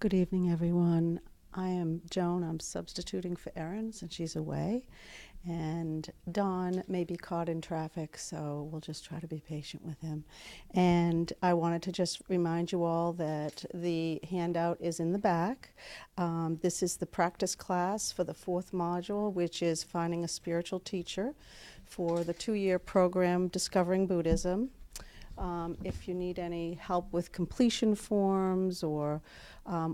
Good evening, everyone. I am Joan. I'm substituting for Erin since she's away. And Don may be caught in traffic, so we'll just try to be patient with him. And I wanted to just remind you all that the handout is in the back. This is the practice class for the fourth module, which is Finding a Spiritual Teacher for the 2-year program Discovering Buddhism. If you need any help with completion forms or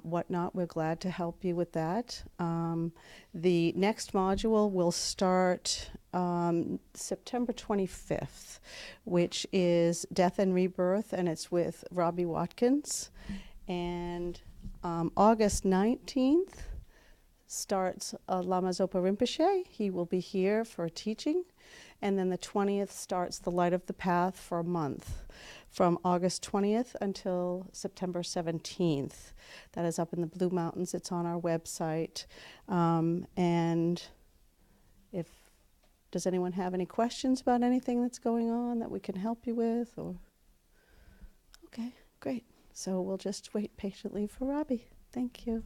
whatnot, we're glad to help you with that. The next module will start September 25th, which is Death and Rebirth, and it's with Robbie Watkins. And August 19th starts Lama Zopa Rinpoche. He will be here for teaching. And then the 20th starts the Light of the Path for a month, from August 20th until September 17th. That is up in the Blue Mountains. It's on our website. And does anyone have any questions about anything that's going on that we can help you with? Or okay, great. So we'll just wait patiently for Robbie. Thank you.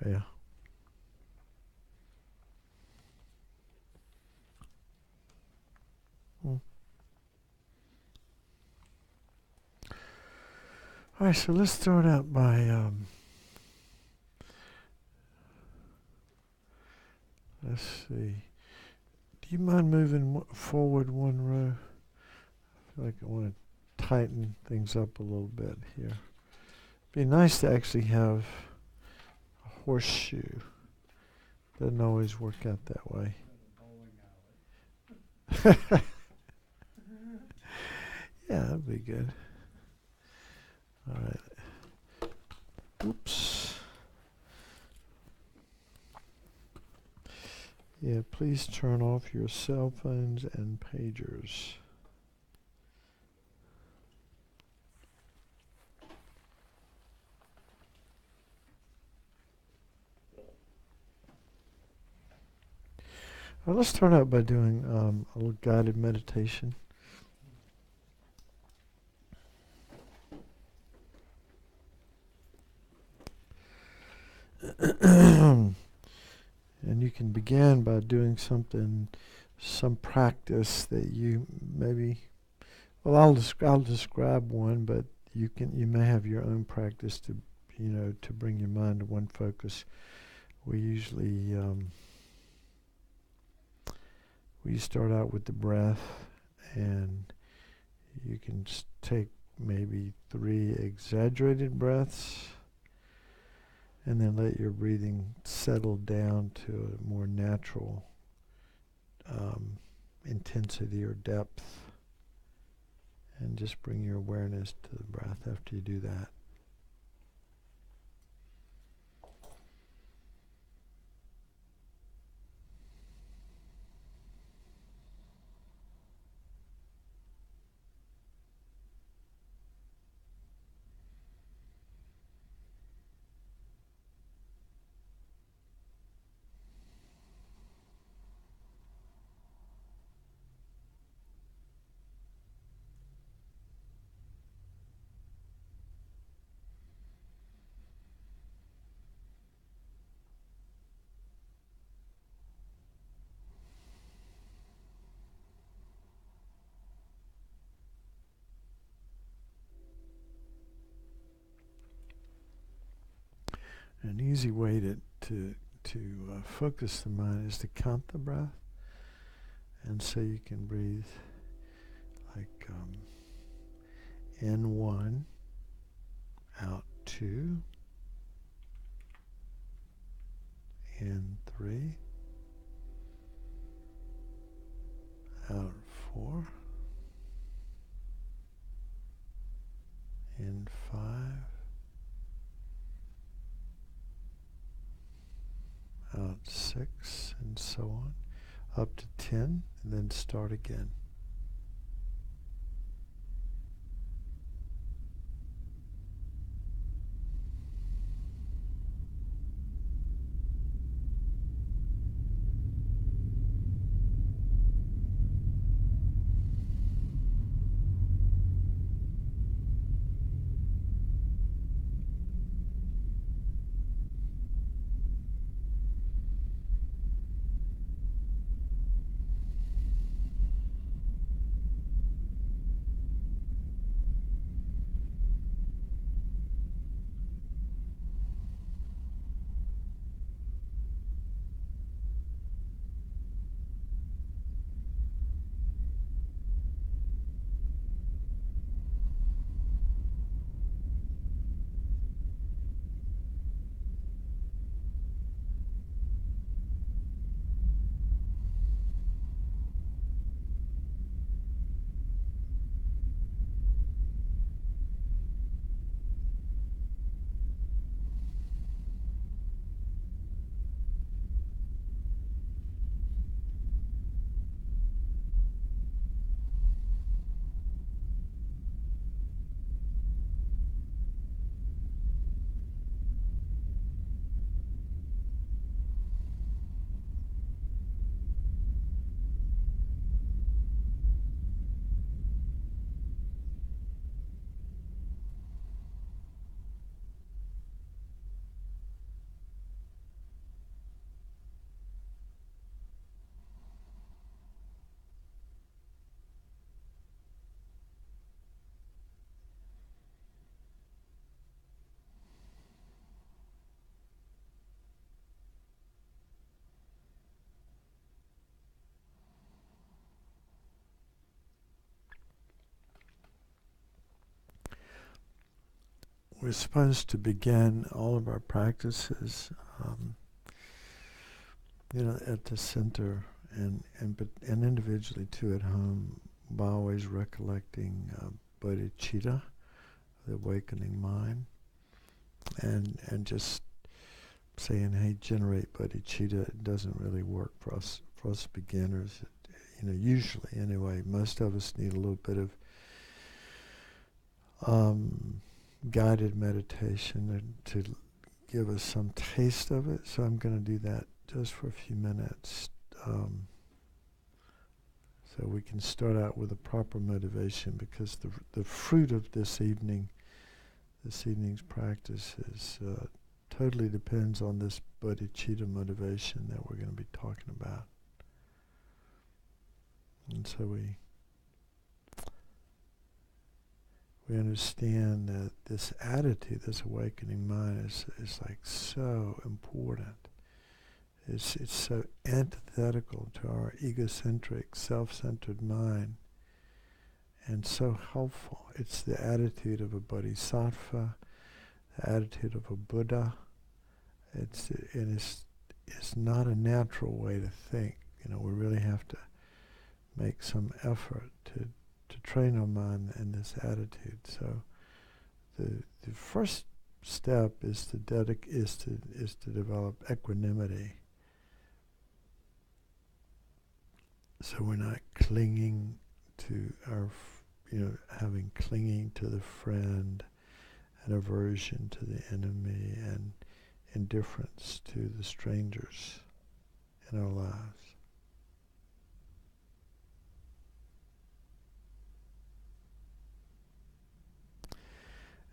Yeah. Hmm. All right, so let's start out by, let's see. Do you mind moving forward one row? I feel like I want to tighten things up a little bit here. Be nice to actually have a horseshoe. Doesn't always work out that way. Yeah, that'd be good. All right. Oops. Yeah, please turn off your cell phones and pagers. Well, let's start out by doing a little guided meditation. And you can begin by doing some practice that you maybe. Well, I'll describe one, but you may have your own practice to bring your mind to one focus. We usually we start out with the breath, and you can take maybe 3 exaggerated breaths, and then let your breathing settle down to a more natural intensity or depth, and just bring your awareness to the breath after you do that. An easy way to focus the mind is to count the breath, and so you can breathe like in 1, out 2, in 3, out 4, in 5, out 6, and so on, up to 10, and then start again. we're supposed to begin all of our practices, at the center and individually too at home, by always recollecting bodhicitta, the awakening mind, and just saying, hey, generate bodhicitta. It doesn't really work for us beginners. Usually anyway, most of us need a little bit of guided meditation to give us some taste of it. So I'm going to do that just for a few minutes, so we can start out with a proper motivation, because the fruit of this evening's practice is totally depends on this bodhicitta motivation that we're going to be talking about. And so we understand that this attitude, this awakening mind, is like so important. It's so antithetical to our egocentric, self-centered mind, and so helpful. It's the attitude of a bodhisattva, the attitude of a Buddha. It's not a natural way to think. We really have to make some effort to train our mind in this attitude. So the first step is to develop equanimity. So we're not clinging to clinging to the friend, and aversion to the enemy, and indifference to the strangers in our lives.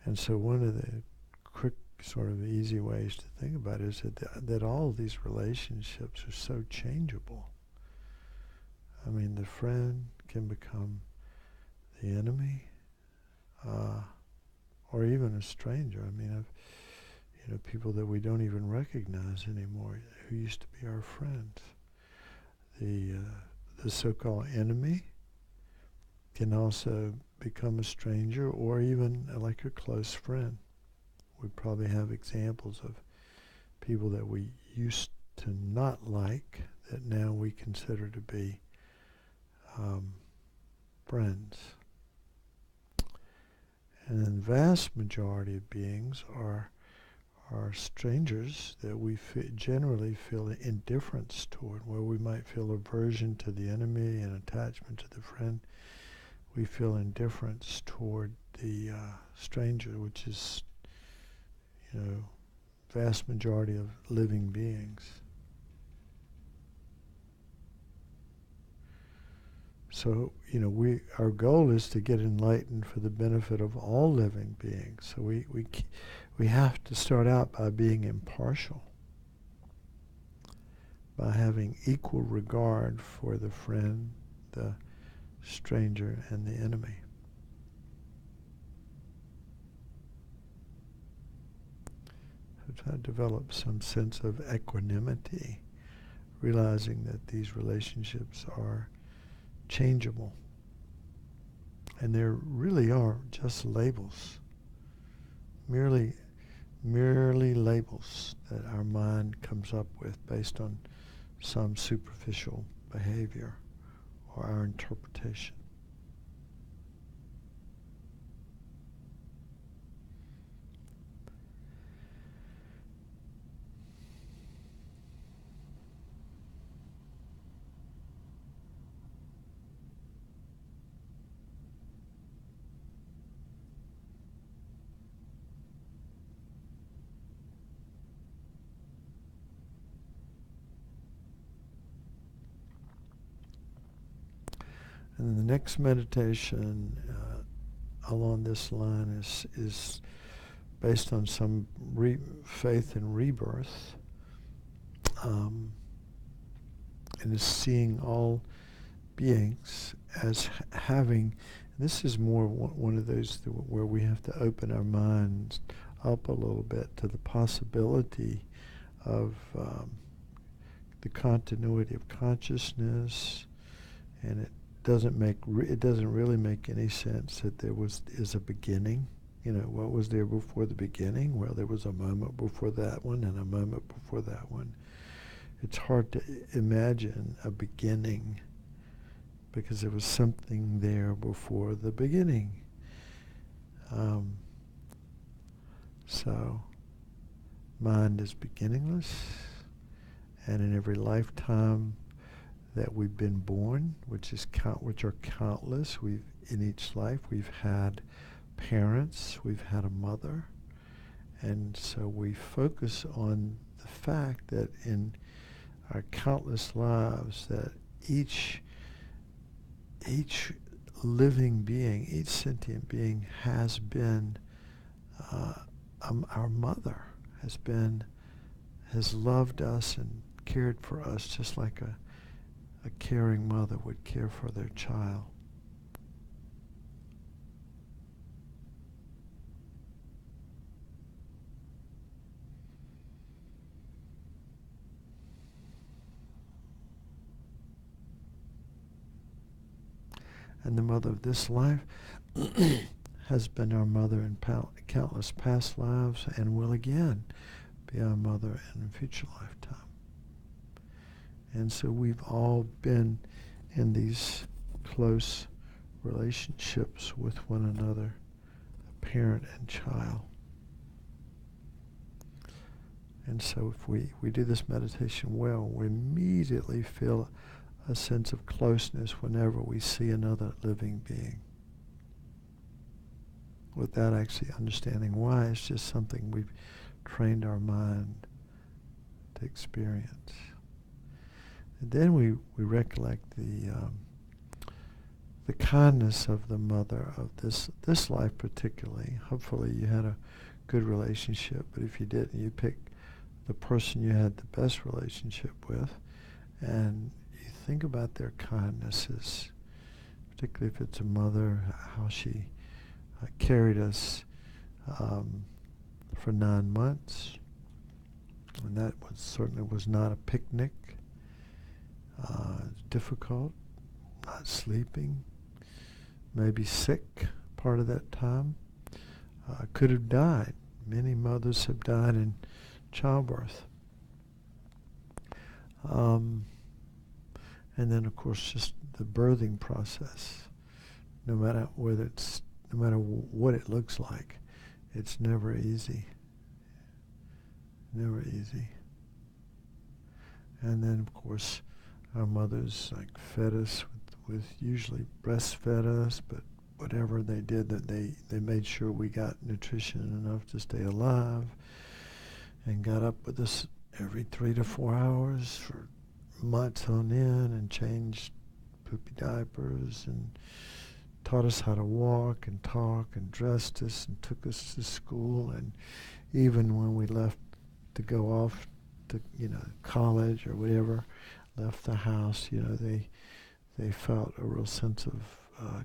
And so one of the quick, sort of easy ways to think about it is that all of these relationships are so changeable. I mean, the friend can become the enemy, or even a stranger. I mean, people that we don't even recognize anymore, who used to be our friends. The so-called enemy can also become a stranger, or even like a close friend. We probably have examples of people that we used to not like that now we consider to be friends. And then the vast majority of beings are strangers that we generally feel indifference toward, where we might feel aversion to the enemy and attachment to the friend. We feel indifference toward the stranger, which is, vast majority of living beings. So, our goal is to get enlightened for the benefit of all living beings. So we have to start out by being impartial, by having equal regard for the friend, the stranger, and the enemy. So try to develop some sense of equanimity, realizing that these relationships are changeable, and they really are just labels, merely labels that our mind comes up with based on some superficial behavior or our interpretation. And the next meditation along this line is based on some faith in rebirth, and is seeing all beings as having. This is more one of those where we have to open our minds up a little bit to the possibility of the continuity of consciousness, and it doesn't really make any sense that there is a beginning what was there before the beginning? Well, there was a moment before that one and a moment before that one. It's hard to imagine a beginning because there was something there before the beginning. So, mind is beginningless, and in every lifetime that we've been born, which are countless, in each life we've had parents, we've had a mother, and so we focus on the fact that in our countless lives that each living being, each sentient being has been our mother, has loved us and cared for us just like a caring mother would care for their child. And the mother of this life has been our mother in countless past lives and will again be our mother in a future lifetime. And so we've all been in these close relationships with one another, a parent and child. And so if we do this meditation well, we immediately feel a sense of closeness whenever we see another living being. Without actually understanding why, it's just something we've trained our mind to experience. And then we recollect the kindness of the mother of this life particularly. Hopefully you had a good relationship, but if you didn't, you pick the person you had the best relationship with, and you think about their kindnesses, particularly if it's a mother, how she carried us for 9 months, and that certainly was not a picnic. Difficult, not sleeping, maybe sick part of that time. Could have died. Many mothers have died in childbirth. And then, of course, just the birthing process. No matter what it looks like, it's never easy. Never easy. And then, of course, our mothers fed us with usually breastfed us, but whatever they did, that they made sure we got nutrition enough to stay alive, and got up with us every 3 to 4 hours for months on end, and changed poopy diapers, and taught us how to walk and talk, and dressed us and took us to school. And even when we left to go off to college or whatever, left the house, they felt a real sense of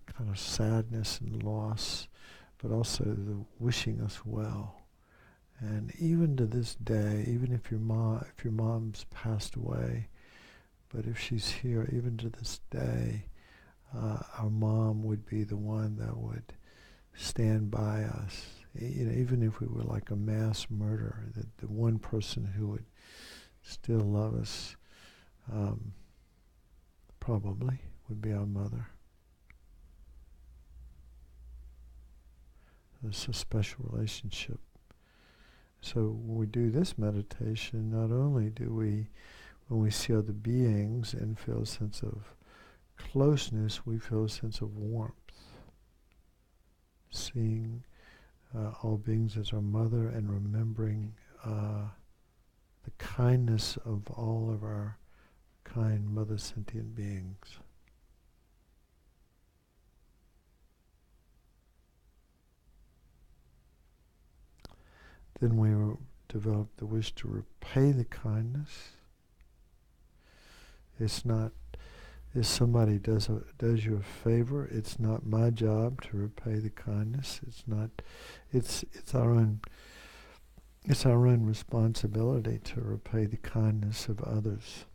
kind of sadness and loss, but also the wishing us well. And even to this day, even if your mom's passed away, but if she's here, even to this day, our mom would be the one that would stand by us. Even if we were like a mass murderer, the one person who would still love us probably would be our mother. It's a special relationship. So when we do this meditation, not only do we, when we see other beings and feel a sense of closeness, we feel a sense of warmth. Seeing all beings as our mother and remembering the kindness of all of our kind mother sentient beings. Then we develop the wish to repay the kindness. It's not, if somebody does you a favor, it's not my job to repay the kindness. It's our own responsibility to repay the kindness of others.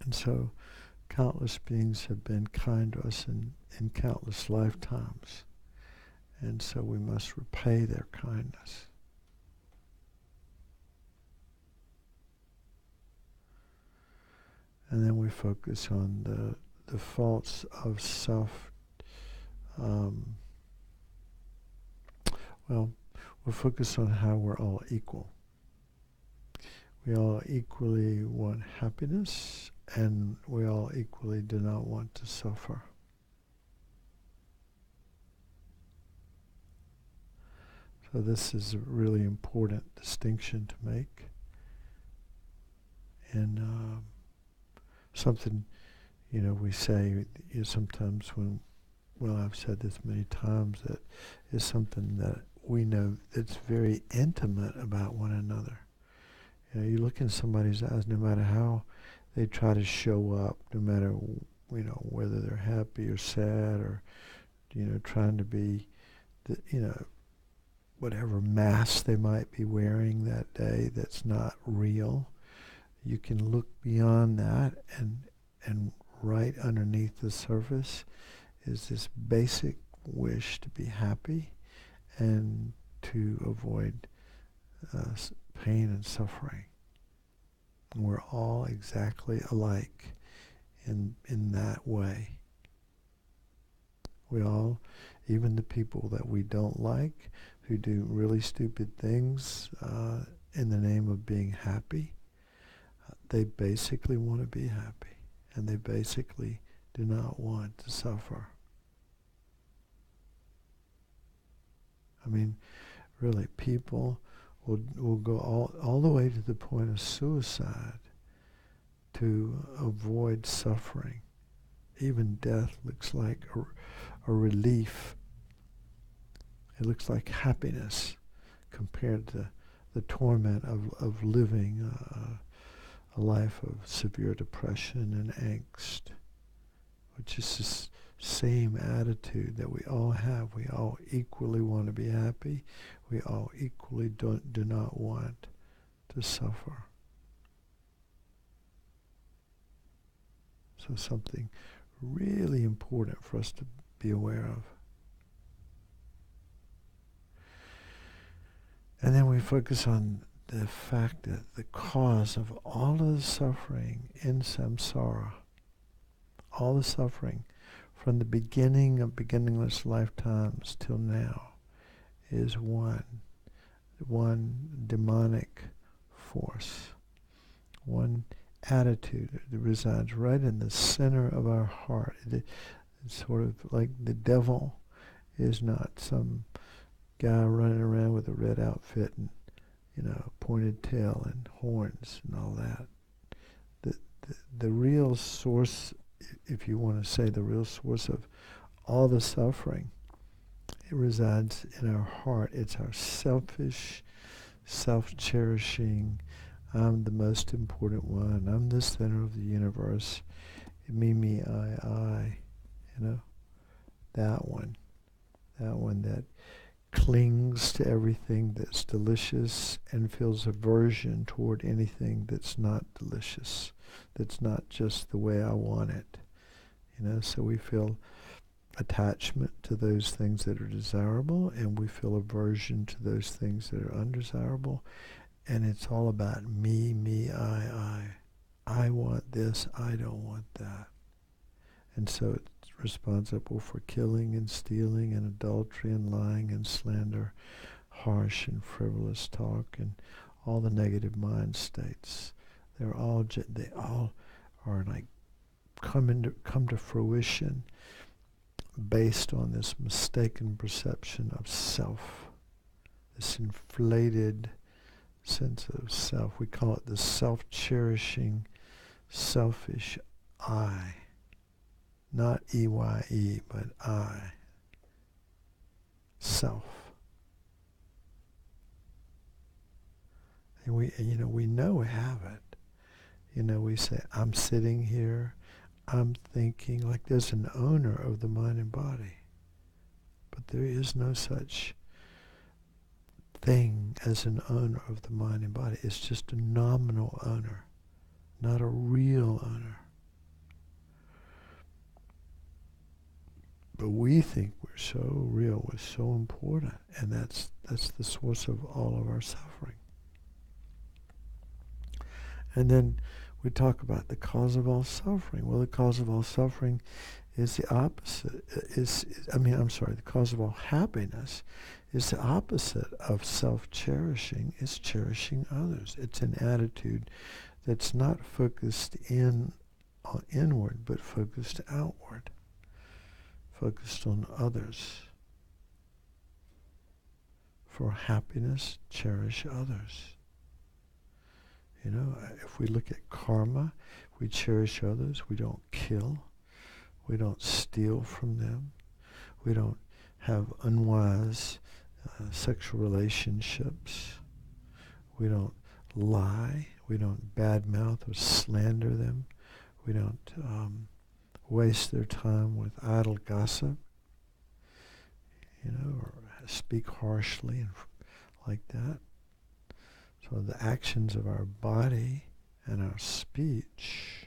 And so countless beings have been kind to us in countless lifetimes. And so we must repay their kindness. And then we focus on the faults of self. Well, we'll focus on how we're all equal. We all equally want happiness, and we all equally do not want to suffer. So this is a really important distinction to make. And something, we say sometimes well, I've said this many times, that is something that we know that's very intimate about one another. You look in somebody's eyes, no matter how they try to show up, no matter, whether they're happy or sad or, trying to be, whatever mask they might be wearing that day that's not real. You can look beyond that, and right underneath the surface is this basic wish to be happy and to avoid pain and suffering. And we're all exactly alike in that way. We all, even the people that we don't like, who do really stupid things in the name of being happy, they basically want to be happy, and they basically do not want to suffer. I mean, really, people will go all the way to the point of suicide to avoid suffering. Even death looks like a relief. It looks like happiness compared to the torment of living a life of severe depression and angst, which is this same attitude that we all have. We all equally want to be happy. We all equally do not want to suffer. So something really important for us to be aware of. And then we focus on the fact that the cause of all of the suffering in samsara, all the suffering from the beginning of beginningless lifetimes till now, is one demonic force, one attitude that resides right in the center of our heart. It's sort of like the devil is not some guy running around with a red outfit and, pointed tail and horns and all that. The real source, if you want to say the real source of all the suffering, it resides in our heart. It's our selfish, self-cherishing, I'm the most important one, I'm the center of the universe, me, me, I, that one that clings to everything that's delicious and feels aversion toward anything that's not delicious, that's not just the way I want it. So we feel attachment to those things that are desirable, and we feel aversion to those things that are undesirable. And it's all about me, me, I. I want this, I don't want that. And so it's responsible for killing and stealing and adultery and lying and slander, harsh and frivolous talk, and all the negative mind states. They all are like come to fruition based on this mistaken perception of self, this inflated sense of self. We call it the self-cherishing, selfish I. Not E-Y-E, but I. Self. And we know we have it. We say, I'm sitting here, I'm thinking, like there's an owner of the mind and body. But there is no such thing as an owner of the mind and body. It's just a nominal owner, not a real owner. But we think we're so real, we're so important, and that's the source of all of our suffering. And then we talk about the cause of all suffering. Well, the cause of all suffering is the opposite. The cause of all happiness is the opposite of self-cherishing. It's cherishing others. It's an attitude that's not focused inward, but focused outward, focused on others. For happiness, cherish others. You know, if we look at karma, we cherish others. We don't kill. We don't steal from them. We don't have unwise sexual relationships. We don't lie. We don't badmouth or slander them. We don't waste their time with idle gossip, or speak harshly and like that. So the actions of our body and our speech,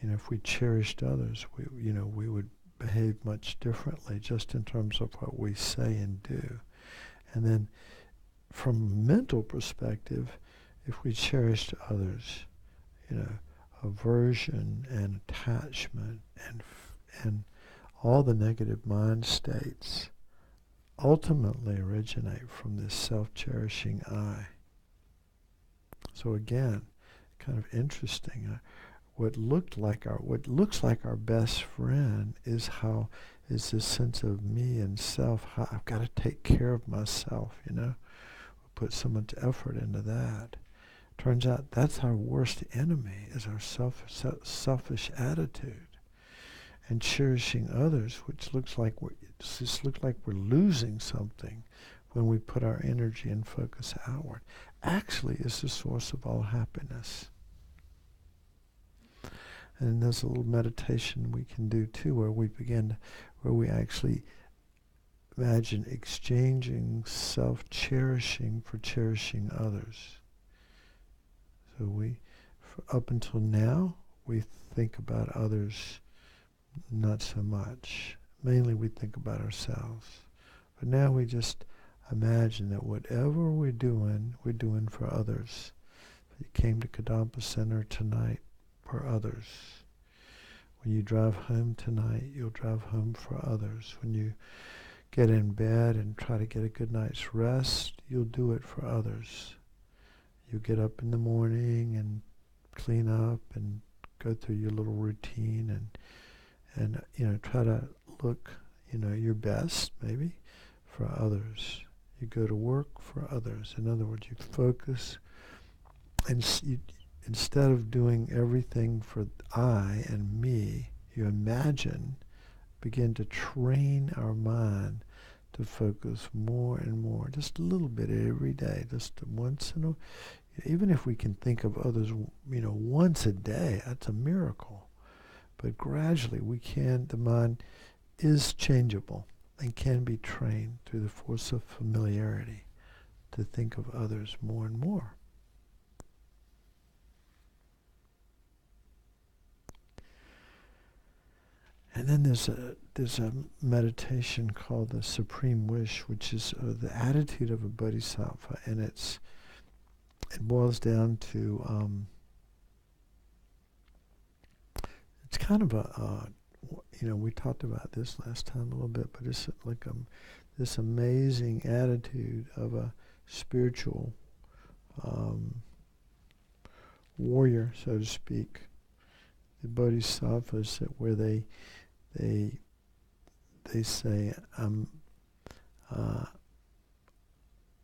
if we cherished others, we would behave much differently just in terms of what we say and do. And then from a mental perspective, if we cherished others, aversion and attachment and all the negative mind states ultimately originate from this self-cherishing I. So again, kind of interesting. What looks like our best friend is this sense of me and self. How I've got to take care of myself. We put so much effort into that. Turns out that's our worst enemy, is our selfish attitude. And cherishing others, which looks like we're losing something when we put our energy and focus outward, actually is the source of all happiness. And there's a little meditation we can do too, where we actually imagine exchanging self-cherishing for cherishing others. So up until now, we think about others not so much. Mainly we think about ourselves. But now we just imagine that whatever we're doing for others. If you came to Kadampa Center tonight, for others. When you drive home tonight, you'll drive home for others. When you get in bed and try to get a good night's rest, you'll do it for others. You get up in the morning and clean up and go through your little routine and try to look your best maybe for others. You go to work for others. In other words, you focus, and instead of doing everything for I and me, you begin to train our mind to focus more and more, just a little bit every day, just once in a, even if we can think of others, once a day, that's a miracle. But gradually the mind is changeable and can be trained through the force of familiarity to think of others more and more. And then there's a meditation called the Supreme Wish, which is the attitude of a bodhisattva, and it boils down to it's kind of we talked about this last time a little bit, but it's like this amazing attitude of a spiritual warrior, so to speak. The bodhisattvas where they say,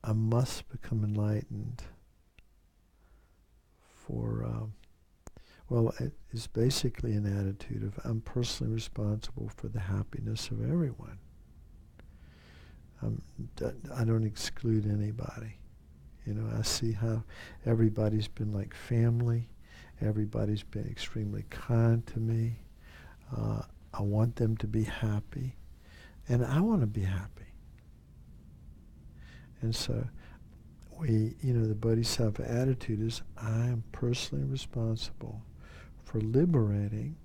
I must become enlightened for, it's basically an attitude of I'm personally responsible for the happiness of everyone. I don't exclude anybody. I see how everybody's been like family. Everybody's been extremely kind to me. I want them to be happy, and I want to be happy. And so the Bodhisattva attitude is, I am personally responsible for liberating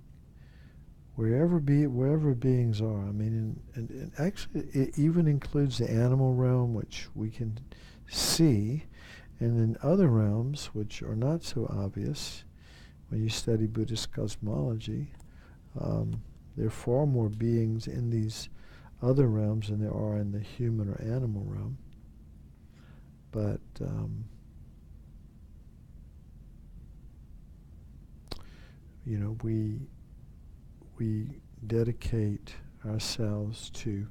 wherever beings are. I mean, and actually it even includes the animal realm, which we can see, and in other realms which are not so obvious. When you study Buddhist cosmology, there are far more beings in these other realms than there are in the human or animal realm. But we dedicate ourselves to,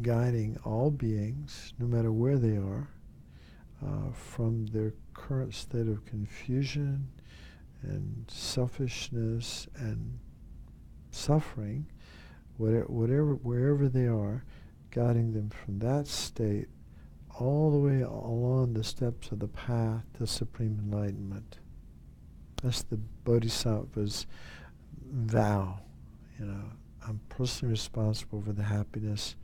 guiding all beings, no matter where they are, from their current state of confusion and selfishness and suffering, wherever they are, guiding them from that state all the way along the steps of the path to supreme enlightenment. That's the Bodhisattva's vow. I'm personally responsible for the happiness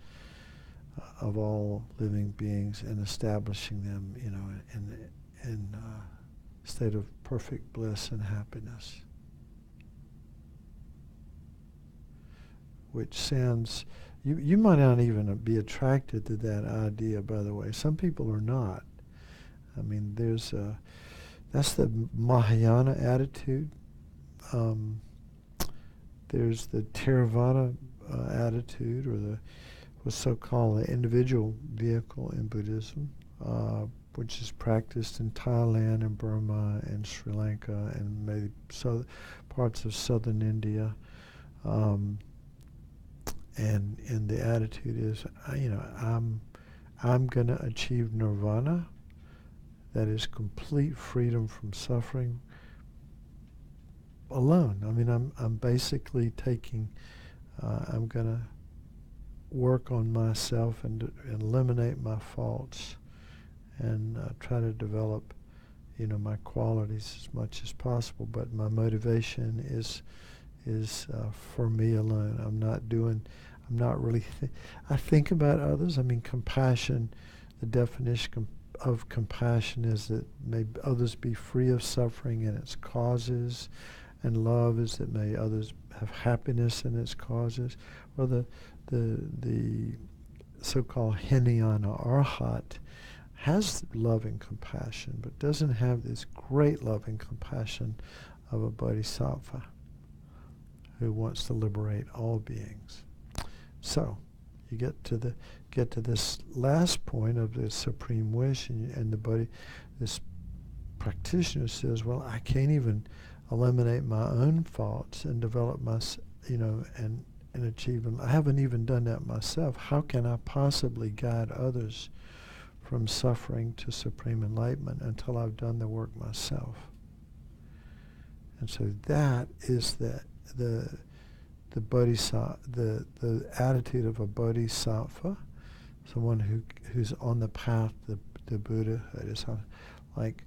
of all living beings and establishing them, in a state of perfect bliss and happiness. Which sounds, you might not even be attracted to that idea, by the way. Some people are not. I mean, that's the Mahayana attitude. There's the Theravada attitude, or what's so-called the individual vehicle in Buddhism, which is practiced in Thailand and Burma and Sri Lanka and maybe parts of southern India. And the attitude is, I'm going to achieve nirvana, that is complete freedom from suffering, alone. I mean, I'm basically I'm going to work on myself and eliminate my faults and try to develop, my qualities as much as possible. But my motivation is for me alone. I'm not really, I think about others. I mean, compassion, the definition of compassion is that may others be free of suffering and its causes, and love is that may others have happiness in its causes. Well, the so-called Hinayana Arhat has love and compassion, but doesn't have this great love and compassion of a bodhisattva who wants to liberate all beings. So, you get to this last point of the supreme wish, and this practitioner says, well, I can't even eliminate my own faults and develop and achieve them. I haven't even done that myself. How can I possibly guide others from suffering to supreme enlightenment until I've done the work myself? And so that is the bodhisattva, the attitude of a bodhisattva, someone who's on the path to Buddhahood. Is like,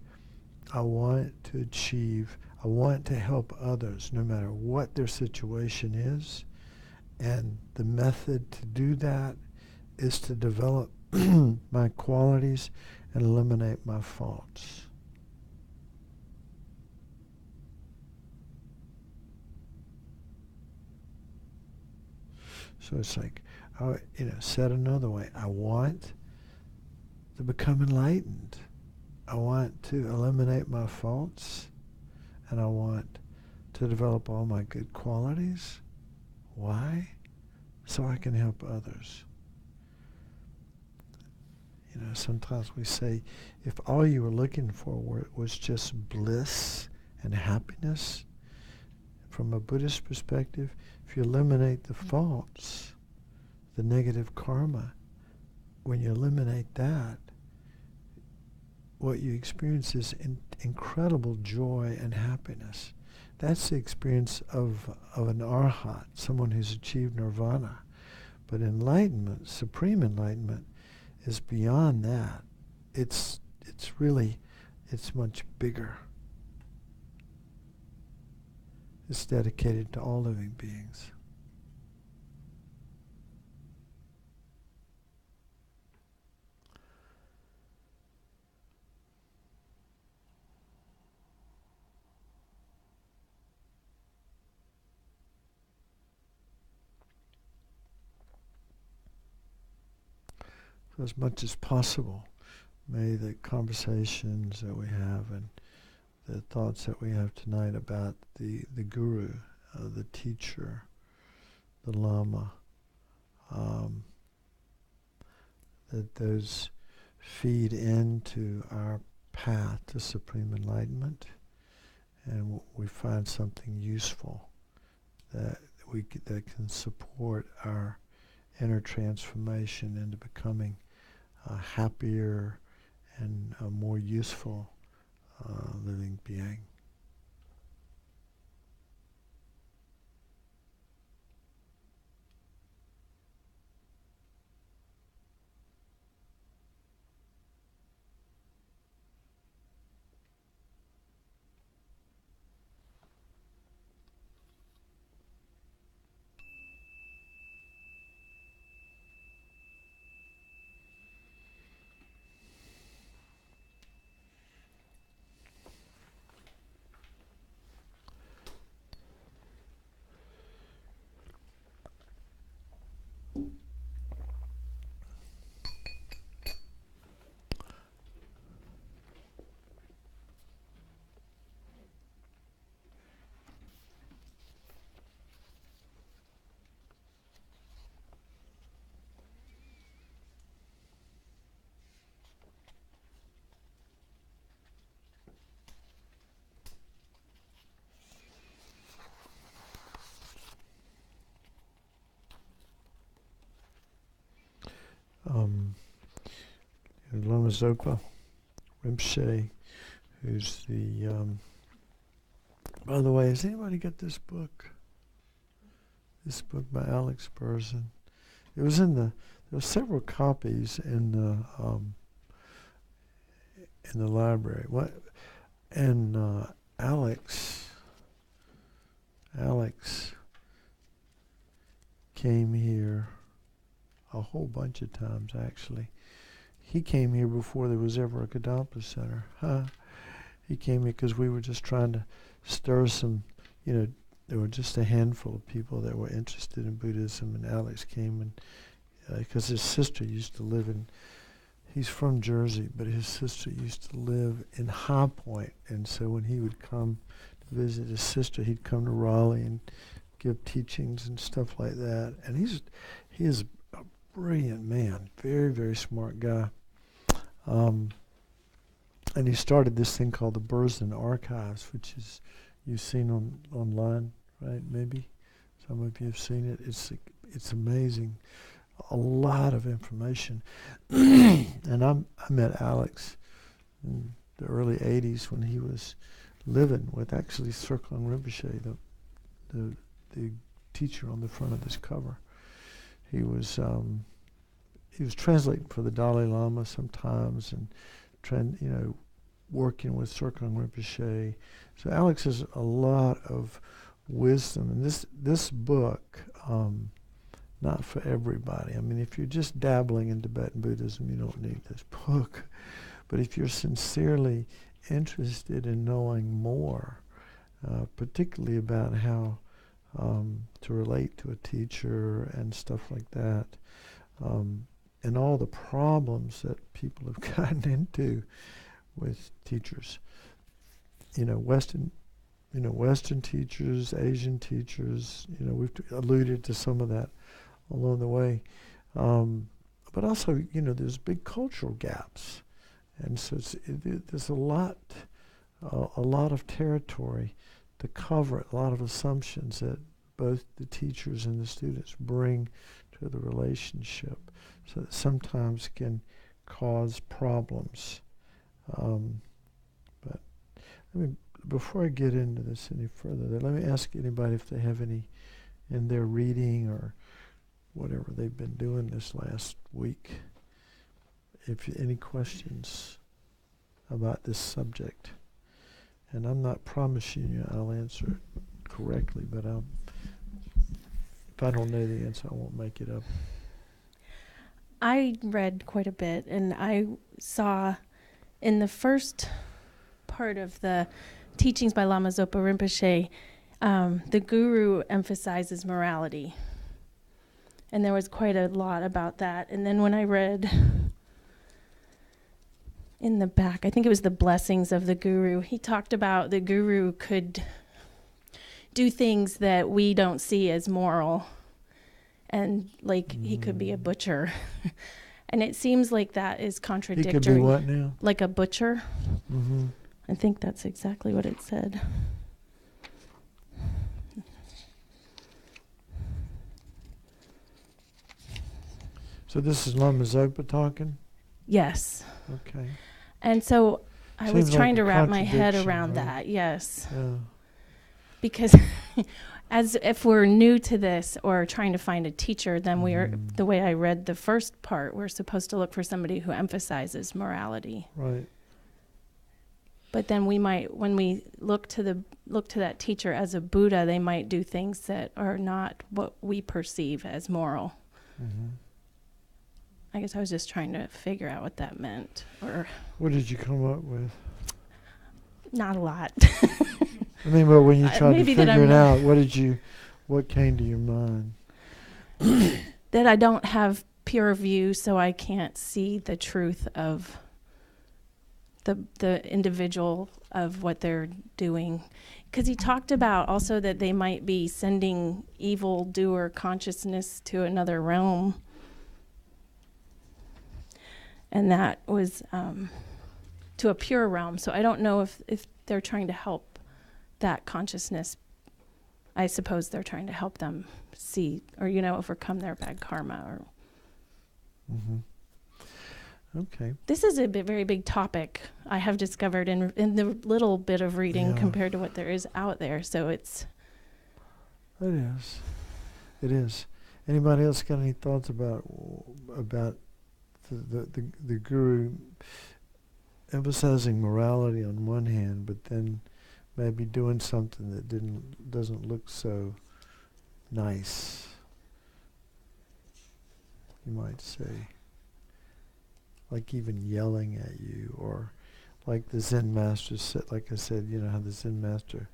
I want to help others no matter what their situation is, and the method to do that is to develop my qualities and eliminate my faults. So it's like, said another way, I want to become enlightened. I want to eliminate my faults, and I want to develop all my good qualities. Why? So I can help others. Sometimes we say, if all you were looking for was just bliss and happiness, from a Buddhist perspective, if you eliminate the faults, the negative karma, when you eliminate that, what you experience is incredible joy and happiness. That's the experience of an arhat, someone who's achieved nirvana. But enlightenment, supreme enlightenment, is beyond that. It's much bigger. It's dedicated to all living beings. So as much as possible, may the conversations that we have and the thoughts that we have tonight about the guru, the teacher, the lama, that those feed into our path to supreme enlightenment, and we find something useful that that can support our inner transformation into becoming a happier and a more useful living being. Lama Zopa Rinpoche, who's the... by the way, has anybody got this book? This book by Alex Berzin. It was in the... There were several copies in the library. What? And Alex came here a whole bunch of times, actually. He came here before there was ever a Kadampa Center. He came here because we were just trying to stir some, there were just a handful of people that were interested in Buddhism, and Alex came, and because his sister used to live in, he's from Jersey, but his sister used to live in High Point, and so when he would come to visit his sister, he'd come to Raleigh and give teachings and stuff like that. And he is a brilliant man, very, very smart guy. And he started this thing called the Berzin Archives, which is you've seen online, right? Maybe some of you have seen it. It's amazing, a lot of information. And I met Alex in the early '80s when he was living with actually Circling Rinpoche, the teacher on the front of this cover. He was translating for the Dalai Lama sometimes, and working with Circling Rinpoche. So Alex has a lot of wisdom, and this book, not for everybody. I mean, if you're just dabbling in Tibetan Buddhism, you don't need this book. But if you're sincerely interested in knowing more, particularly about how to relate to a teacher and stuff like that, and all the problems that people have gotten into with teachers, Western teachers, Asian teachers, we've alluded to some of that along the way, but also, there's big cultural gaps, and so there's a lot of territory to cover, a lot of assumptions that both the teachers and the students bring to the relationship, so that sometimes can cause problems. But before I get into this any further, let me ask anybody if they have any in their reading or whatever they've been doing this last week. If any questions about this subject. And I'm not promising you I'll answer it correctly, but if I don't know the answer, I won't make it up. I read quite a bit, and I saw in the first part of the teachings by Lama Zopa Rinpoche, the guru emphasizes morality. And there was quite a lot about that. And then when I read in the back, I think it was the blessings of the guru. He talked about the guru could do things that we don't see as moral. And like he could be a butcher. And it seems like that is He contradictory. could be what now? Like a butcher. Mm-hmm. I think that's exactly what it said. So this is Lama Zopa talking? Yes. Okay. And so I was Seems trying like to a wrap my head contradiction, around right? that. Yes. Yeah. Because as if we're new to this or trying to find a teacher, then we are, the way I read the first part, we're supposed to look for somebody who emphasizes morality. Right. But then we might, when we look to that teacher as a Buddha, they might do things that are not what we perceive as moral. Mm-hmm. I guess I was just trying to figure out what that meant, or What did you come up with? not a lot. I mean, but when you tried to maybe that figure it I'm- out, what came to your mind? That I don't have pure view, so I can't see the truth of the individual of what they're doing. Because he talked about also that they might be sending evil doer consciousness to another realm. And that was to a pure realm. So I don't know if they're trying to help that consciousness. I suppose they're trying to help them see or, overcome their bad karma. Or Mm-hmm. Okay. This is a very big topic I have discovered in the little bit of reading Yeah. compared to what there is out there. So it's... It is. It is. Anybody else got any thoughts about the guru emphasizing morality on one hand, but then maybe doing something that doesn't look so nice, you might say, like even yelling at you, or like the Zen master said. Like I said, how the Zen master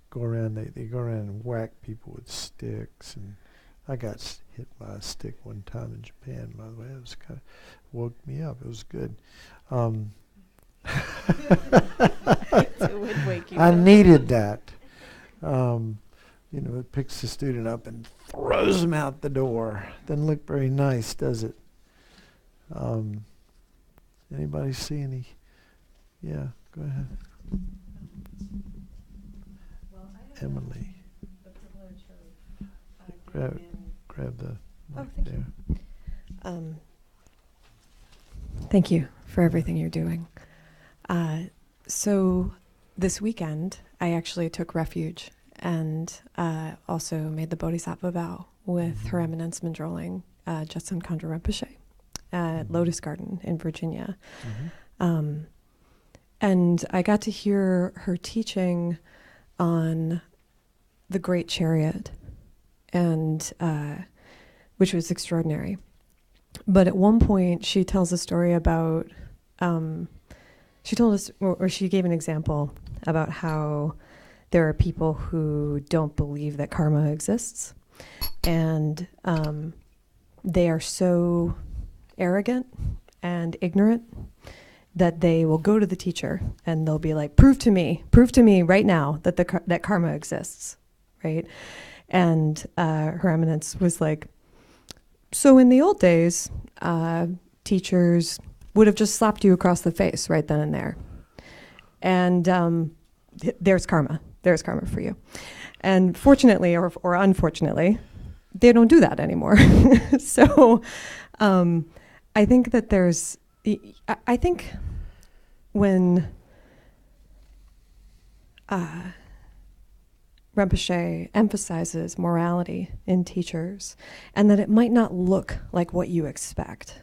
go around and whack people with sticks, and I got hit by a stick one time in Japan, by the way. It was kind of woke me up. It was good. It would wake you I up. needed that. It picks the student up and throws him out the door. Doesn't look very nice, does it? Anybody see any? Yeah, go ahead. Emily. Grab the mic thank there. Thank you for everything you're doing. So this weekend, I actually took refuge and also made the Bodhisattva vow with Her Eminence Mandroling Jetsun Khandra Rinpoche at Lotus Garden in Virginia. Mm-hmm. And I got to hear her teaching on the Great Chariot, and which was extraordinary. But at one point, she tells a story about, she told us, or she gave an example about how there are people who don't believe that karma exists. And they are so arrogant and ignorant that they will go to the teacher and they'll be like, prove to me right now that that karma exists, right? And Her Eminence was like, so in the old days, teachers would have just slapped you across the face right then and there. And there's karma. There's karma for you. And fortunately or unfortunately, they don't do that anymore. So I think that I think when Rinpoche emphasizes morality in teachers, and that it might not look like what you expect,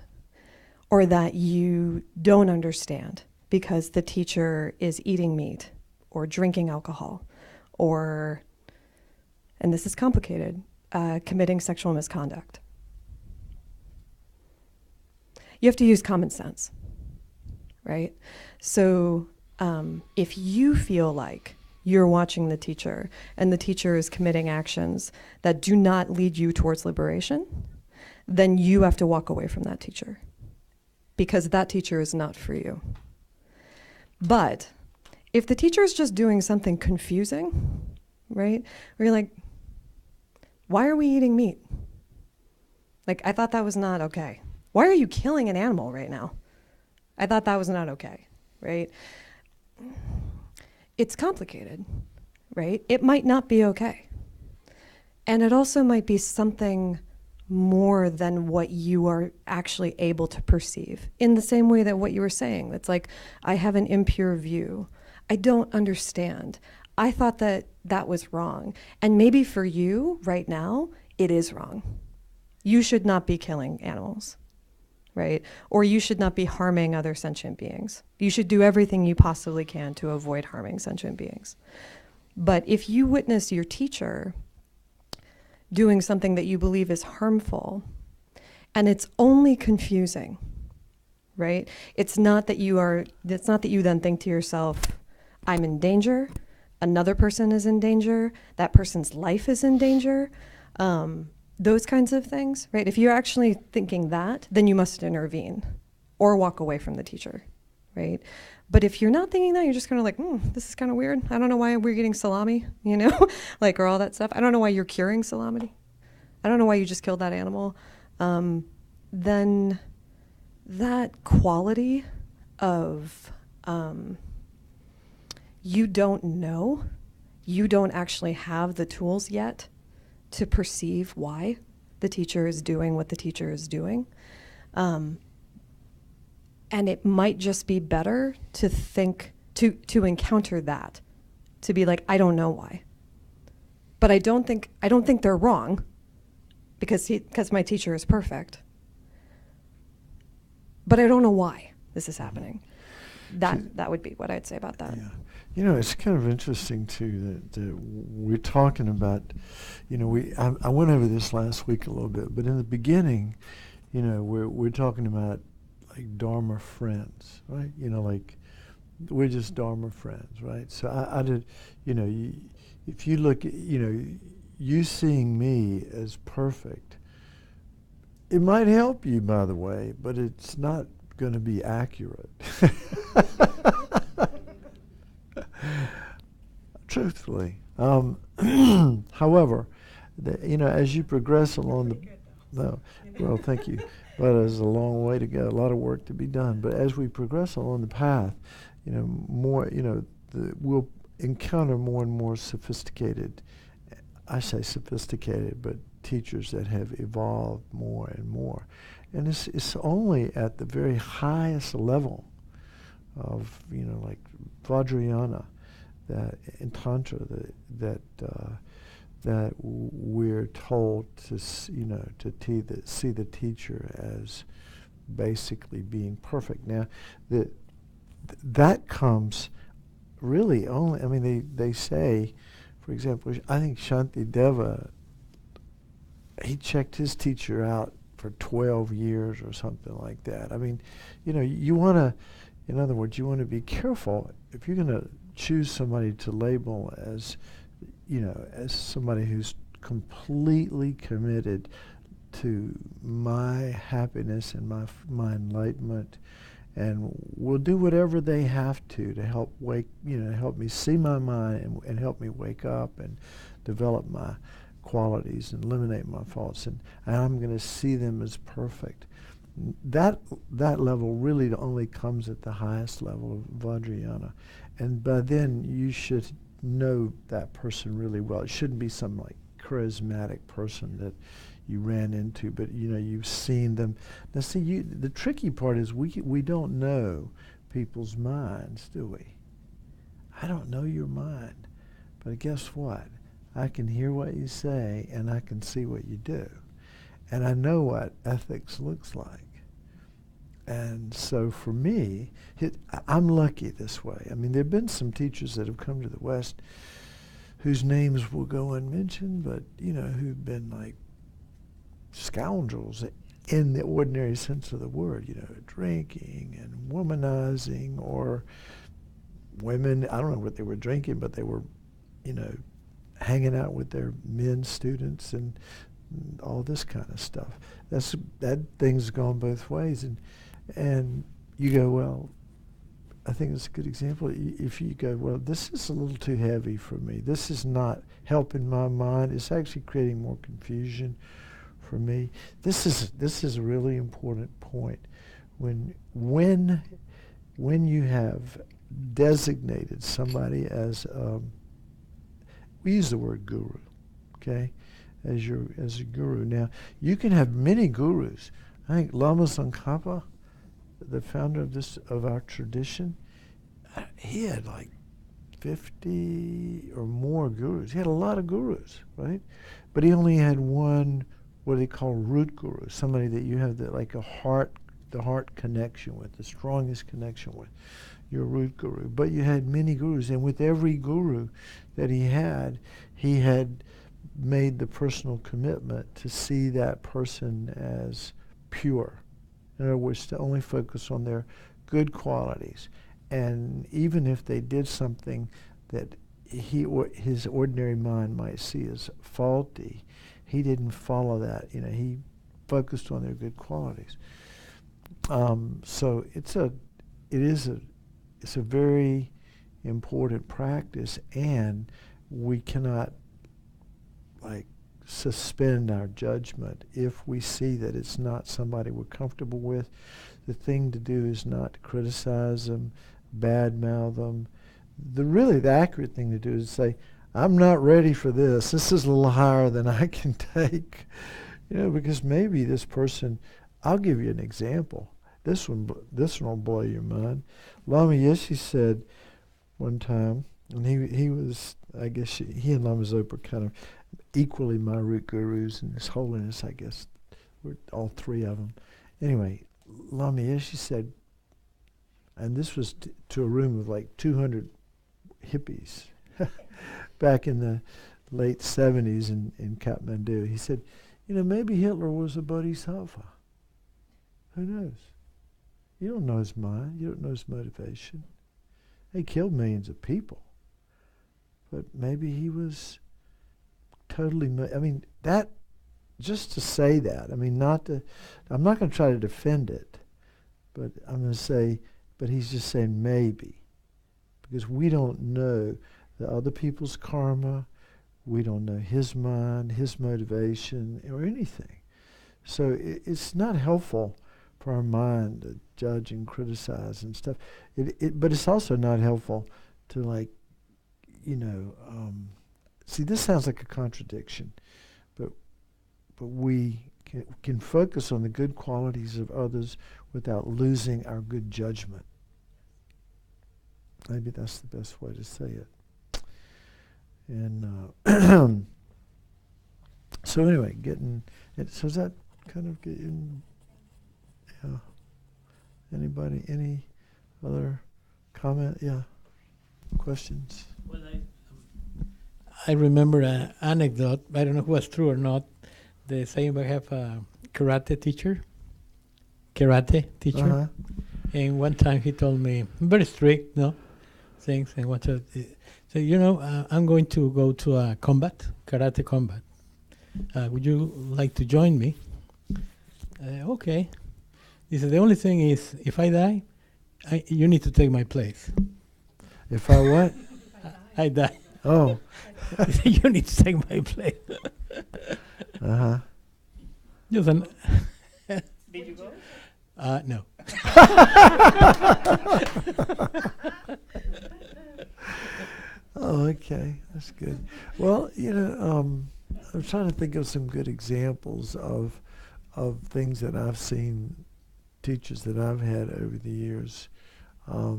or that you don't understand because the teacher is eating meat or drinking alcohol, or, and this is complicated, committing sexual misconduct. You have to use common sense, right? So if you feel like you're watching the teacher and the teacher is committing actions that do not lead you towards liberation, then you have to walk away from that teacher because that teacher is not for you. But if the teacher is just doing something confusing, right? Where you're like, why are we eating meat? Like, I thought that was not okay. Why are you killing an animal right now? I thought that was not okay, right? It's complicated, right? It might not be okay. And it also might be something more than what you are actually able to perceive. In the same way that what you were saying, it's like, I have an impure view. I don't understand. I thought that that was wrong. And maybe for you right now, it is wrong. You should not be killing animals, right? Or you should not be harming other sentient beings. You should do everything you possibly can to avoid harming sentient beings. But if you witness your teacher doing something that you believe is harmful, and it's only confusing, right? It's not that you then think to yourself, I'm in danger, another person is in danger, that person's life is in danger, those kinds of things, right? If you're actually thinking that, then you must intervene or walk away from the teacher, right? But if you're not thinking that, you're just kind of like, this is kind of weird. I don't know why we're getting salami, like, or all that stuff. I don't know why you're curing salami. I don't know why you just killed that animal. Then that quality of you don't know, you don't actually have the tools yet to perceive why the teacher is doing what the teacher is doing. And it might just be better to think, to encounter that, to be like, I don't know why. But I don't think they're wrong because my teacher is perfect. But I don't know why this is happening. That would be what I'd say about that. Yeah. It's kind of interesting too that we're talking about, I went over this last week a little bit, but in the beginning, we're talking about like Dharma friends, right? Like we're just Dharma friends, right? So I did, if you look at, you seeing me as perfect, it might help you, by the way, but it's not going to be accurate. Truthfully. However, as you progress along well, thank you. But there's a long way to go, a lot of work to be done. But as we progress along the path, more, we'll encounter more and more sophisticated, I say sophisticated, but teachers that have evolved more and more. And it's only at the very highest level of, like Vajrayana, that in Tantra, that we're told to, see the teacher as basically being perfect. Now, that comes really only, they say, for example, I think Shantideva, he checked his teacher out for 12 years or something like that. You want to, in other words, you want to be careful if you're going to choose somebody to label as, as somebody who's completely committed to my happiness and my enlightenment, and will do whatever they have to help help me see my mind and help me wake up and develop my qualities and eliminate my faults, and I'm going to see them as perfect. That level really only comes at the highest level of Vajrayana, and by then you should know that person really well. It shouldn't be some like charismatic person that you ran into, but you've seen them. Now see, the tricky part is we don't know people's minds, do we? I don't know your mind, but guess what? I can hear what you say and I can see what you do. And I know what ethics looks like. And so for me, I'm lucky this way. There have been some teachers that have come to the West whose names will go unmentioned, but, who've been like scoundrels in the ordinary sense of the word, drinking and womanizing, or women, I don't know what they were drinking, but they were, hanging out with their men students and all this kind of stuff. That thing's gone both ways, and And you go, well, I think it's a good example. If you go, well, this is a little too heavy for me. This is not helping my mind. It's actually creating more confusion for me. This is a really important point. When you have designated somebody as we use the word guru, okay, as a guru. Now you can have many gurus. I think Lama Tsongkhapa, the founder of our tradition, he had like 50 or more gurus. He had a lot of gurus, right? But he only had one, what they call root guru, somebody that you have the heart connection with, the strongest connection with, your root guru. But you had many gurus, and with every guru that he had made the personal commitment to see that person as pure. In other words, to only focus on their good qualities. And even if they did something that his ordinary mind might see as faulty, he didn't follow that. He focused on their good qualities. So it's a very important practice, and we cannot suspend our judgment if we see that it's not somebody we're comfortable with. The thing to do is not to criticize them, badmouth them. The accurate thing to do is say, I'm not ready for this. This is a little higher than I can take. Because maybe this person, I'll give you an example. This one will blow your mind. Lama Yeshe said one time, and he was, I guess he and Lama Zopa are kind of equally my root gurus, and His Holiness, I guess, we're all three of them. Anyway, Lama Yeshe said, and this was to a room of like 200 hippies back in the late 70s in Kathmandu. He said, maybe Hitler was a bodhisattva. Who knows? You don't know his mind. You don't know his motivation. He killed millions of people. But maybe he was totally, that, just to say that, I'm not going to try to defend it, but I'm going to say, but he's just saying maybe. Because we don't know the other people's karma. We don't know his mind, his motivation, or anything. So it's not helpful for our mind to judge and criticize and stuff. But it's also not helpful to see, this sounds like a contradiction, but we can focus on the good qualities of others without losing our good judgment. Maybe that's the best way to say it. And so anyway, so does that kind of get in? Yeah. Anybody? Any other comment? Yeah. Questions? Well, I remember an anecdote. I don't know if it was true or not. They say I have a karate teacher. Uh-huh. And one time he told me, very strict, things. And I'm going to go to a karate combat. Would you like to join me? Okay. He said, the only thing is, if I die, you need to take my place. If I what? I die. Oh. He said, you need to take my place. Uh-huh. Just Did you go? No. Oh, okay. That's good. Well, I'm trying to think of some good examples of things that I've seen, teachers that I've had over the years. For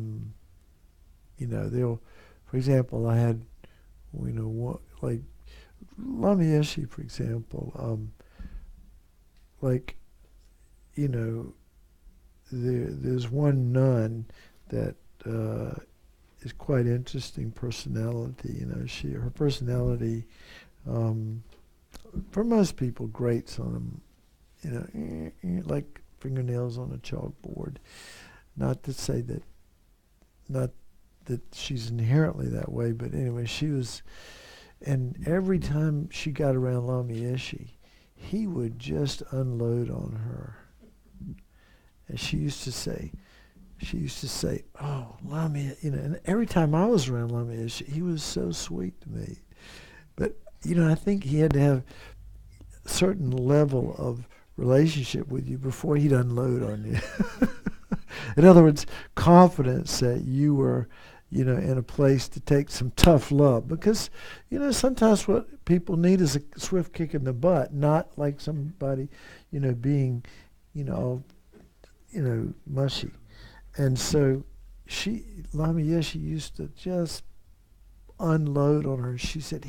example, I had, like Lama Yeshe, for example, there's one nun that is quite interesting personality. Her personality, for most people, grates on them, like fingernails on a chalkboard. Not that she's inherently that way, but anyway, she was, and every time she got around Lama Yeshe, he would just unload on her. And she used to say, "Oh, Lamia," and every time I was around Lamia, he was so sweet to me. But, I think he had to have a certain level of relationship with you before he'd unload on you. In other words, confidence that you were, in a place to take some tough love. Because, sometimes what people need is a swift kick in the butt, not like somebody, being, mushy. And so Lamia, she used to just unload on her. She said,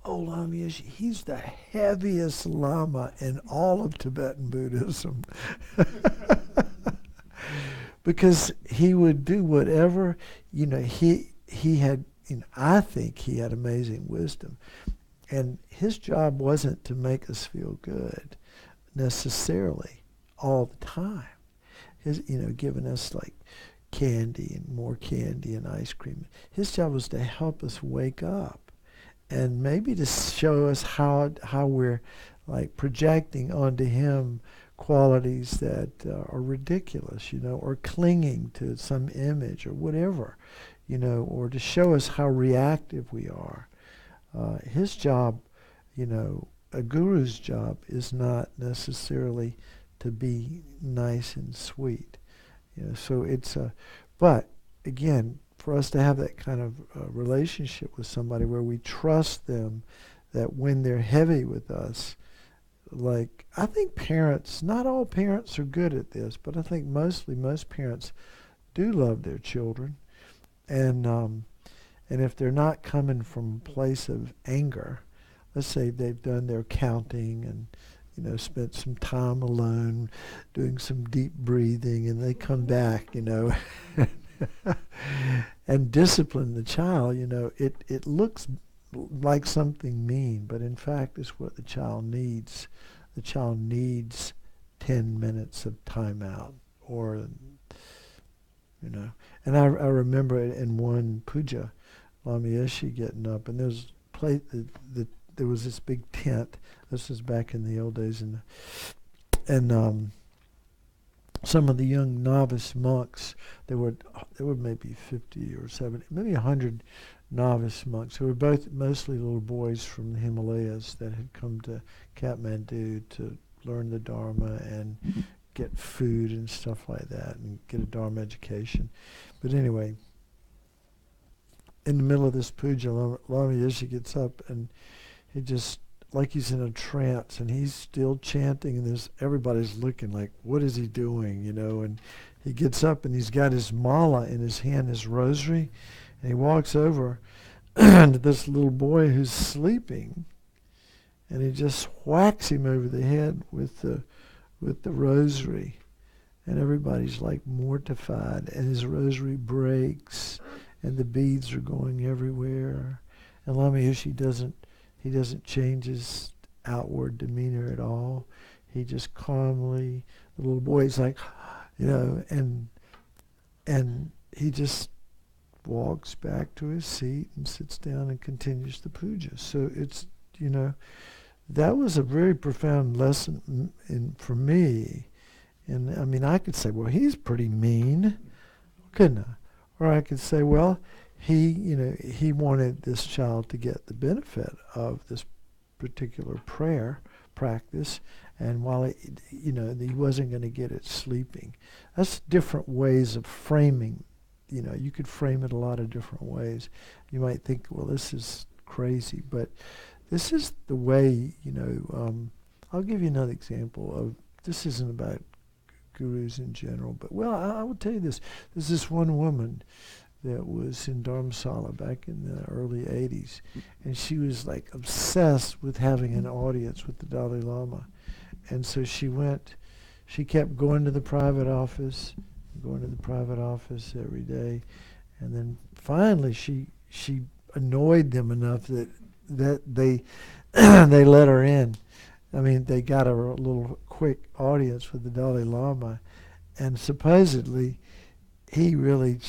"Oh, Lamia, he's the heaviest Lama in all of Tibetan Buddhism." Because he would do whatever, he had, I think he had amazing wisdom. And his job wasn't to make us feel good necessarily all the time. Giving us like candy and more candy and ice cream. His job was to help us wake up and maybe to show us how we're like projecting onto him qualities that are ridiculous, or clinging to some image or whatever, or to show us how reactive we are. His job, a guru's job is not necessarily to be nice and sweet. So it's but again, for us to have that kind of relationship with somebody where we trust them, that when they're heavy with us, like, I think parents, not all parents are good at this, but I think most parents do love their children. And if they're not coming from a place of anger, let's say they've done their counting and, spent some time alone doing some deep breathing, and they come back, and discipline the child, it looks like something mean, but in fact it's what the child needs. The child needs 10 minutes of time out, or, And I remember in one puja, Lama Yeshe getting up, and there was this big tent. This was back in the old days, and some of the young novice monks, there were maybe 50 or 70, maybe 100 novice monks who were mostly little boys from the Himalayas that had come to Kathmandu to learn the Dharma and get food and stuff like that and get a Dharma education. But anyway, in the middle of this puja, Lama Yeshe gets up and he just, like he's in a trance, and he's still chanting, and everybody's looking like, what is he doing, and he gets up and he's got his mala in his hand, his rosary, and he walks over to this little boy who's sleeping, and he just whacks him over the head with the rosary, and everybody's like mortified, and his rosary breaks, and the beads are going everywhere, and Lama Yeshe doesn't change his outward demeanor at all. He just calmly, the little boy's like, and he just walks back to his seat and sits down and continues the puja. So it's, that was a very profound lesson for me. And I mean, I could say, well, he's pretty mean, couldn't I? Or I could say, well, he wanted this child to get the benefit of this particular prayer practice, and while he wasn't going to get it sleeping. That's different ways of framing. You could frame it a lot of different ways. You might think, well, this is crazy, but this is the way. I'll give you another example of. This isn't about gurus in general, but I will tell you this. There's this one woman that was in Dharamsala back in the early 80s, and she was like obsessed with having an audience with the Dalai Lama. And so she kept going to the private office every day, and then finally she annoyed them enough that they they let her in. I mean, they got her a little quick audience with the Dalai Lama, and supposedly he really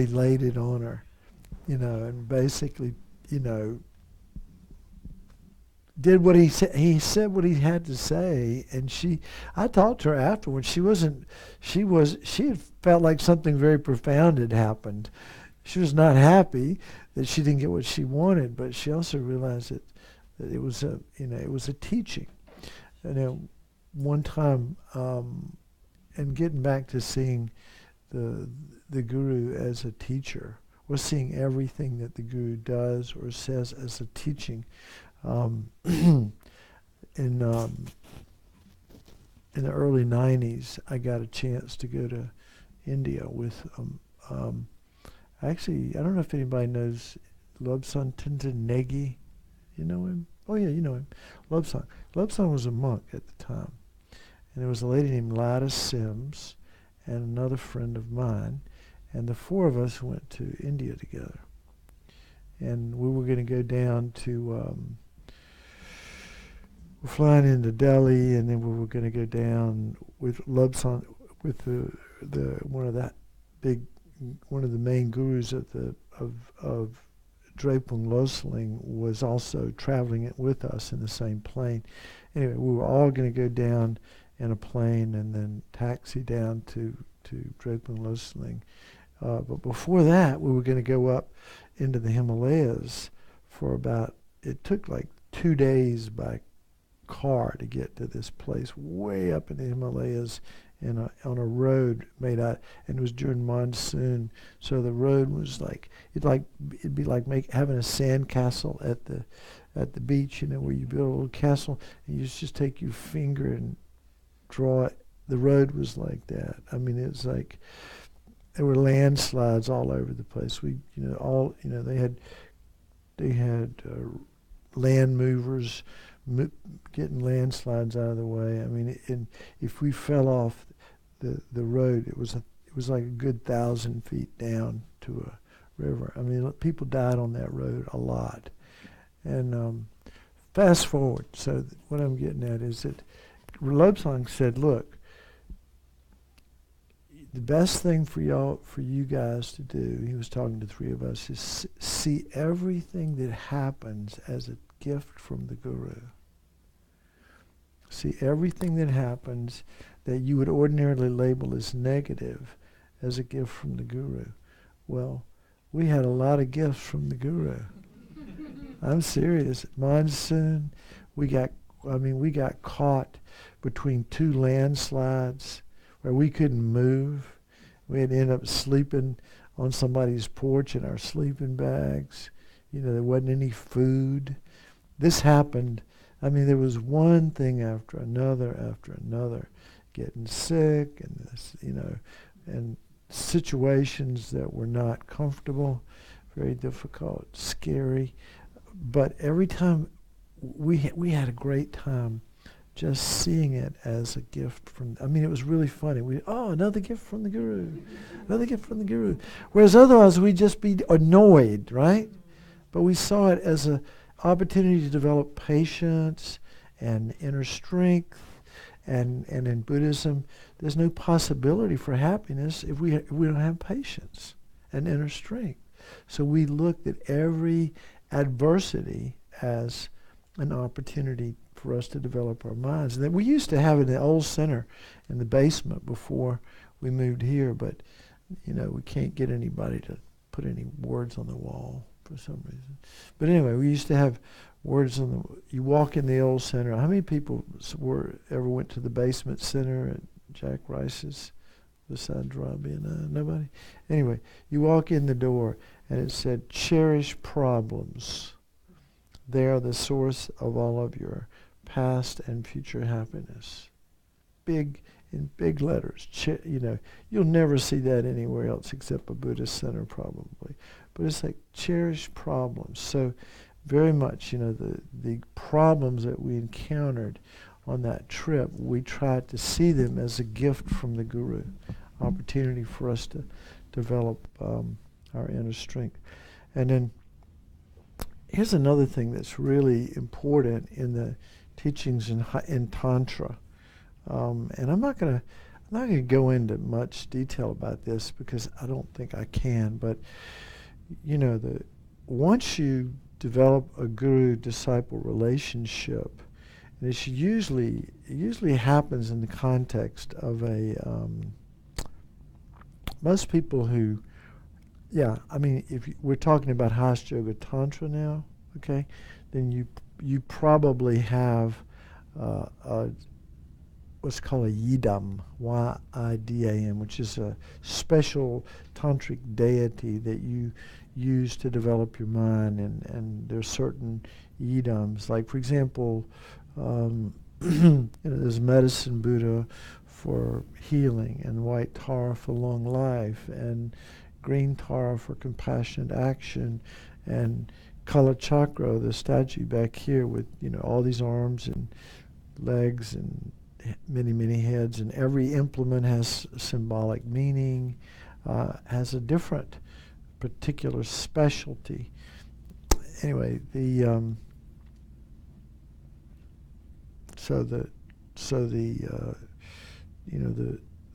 laid it on her, and basically, did what he said. He said what he had to say, and I talked to her afterwards. She had felt like something very profound had happened. She was not happy that she didn't get what she wanted, but she also realized that it was a teaching. One time, and getting back to seeing the guru as a teacher, or seeing everything that the guru does or says as a teaching. In the early 90s, I got a chance to go to India with, actually, I don't know if anybody knows Lobsang Tintin Negi. You know him? Oh yeah, you know him. Lobsang. Lobsang was a monk at the time. And there was a lady named Lada Sims and another friend of mine. And the four of us went to India together. And we were going to go down to, we're flying into Delhi, and then we were going to go down with Lobsang, with one of the main gurus of Drepung Losling was also traveling with us in the same plane. Anyway, we were all going to go down in a plane and then taxi down to Drepung Losling. But before that, we were going to go up into the Himalayas for it took like 2 days by car to get to this place way up in the Himalayas on a road made out, and it was during monsoon, so the road was it'd be like having a sand castle at the beach, where you build a little castle and you just take your finger and draw it. The road was like that. I mean, it was like there were landslides all over the place. They had land movers getting landslides out of the way. I mean, and if we fell off the road, it was like a good 1,000 feet down to a river. I mean, people died on that road a lot. And fast forward, so what I'm getting at is that Lobsang said, look, the best thing for you guys to do, he was talking to three of us, is see everything that happens as a gift from the guru. See everything that happens that you would ordinarily label as negative as a gift from the guru. Well, we had a lot of gifts from the guru. I'm serious. Monsoon, we got caught between two landslides where we couldn't move. We had to end up sleeping on somebody's porch in our sleeping bags. There wasn't any food. This happened. I mean, there was one thing after another, getting sick, and this, and situations that were not comfortable, very difficult, scary. But every time we had a great time just seeing it as a gift from, it was really funny. Another gift from the guru, another gift from the guru. Whereas otherwise we'd just be annoyed, right? But we saw it as an opportunity to develop patience and inner strength. And in Buddhism, there's no possibility for happiness if we don't have patience and inner strength. So we looked at every adversity as an opportunity for us to develop our minds. And then we used to have it in the old center in the basement before we moved here, but we can't get anybody to put any words on the wall for some reason. But anyway, we used to have words on the. You walk in the old center. How many people ever went to the basement center at Jack Rice's beside Robbie and I? Nobody. Anyway, you walk in the door and it said, "Cherish problems. They are the source of all of your past and future happiness." In big letters. You'll never see that anywhere else except a Buddhist center probably. But it's like cherish problems. So very much, the problems that we encountered on that trip, we tried to see them as a gift from the guru, opportunity for us to develop our inner strength. And then here's another thing that's really important in the teachings in Tantra. And I'm not gonna go into much detail about this because I don't think I can. But once you develop a guru-disciple relationship. And it usually happens in the context of a most people who, I mean, if we're talking about Hatha Yoga Tantra now, okay, then you probably have what's called a yidam, Y-I-D-A-M, which is a special tantric deity that you use to develop your mind, and there's certain yidams, like for example, there's medicine Buddha for healing, and white Tara for long life, and green Tara for compassionate action, and Kala Chakra, the statue back here with all these arms and legs and many heads, and every implement has symbolic meaning, has a different particular specialty. Anyway, the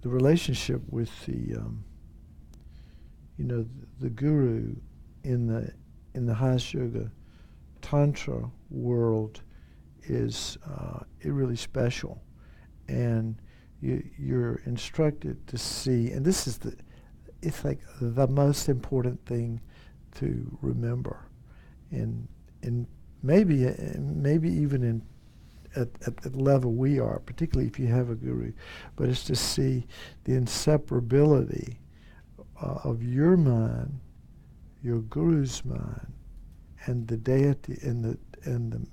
relationship with the guru in the Hatha Yoga Tantra world is really special, and you're instructed to see, and this is it's like the most important thing to remember, and maybe even at the level we are, particularly if you have a guru, but it's to see the inseparability of your mind, your guru's mind, and the deity and the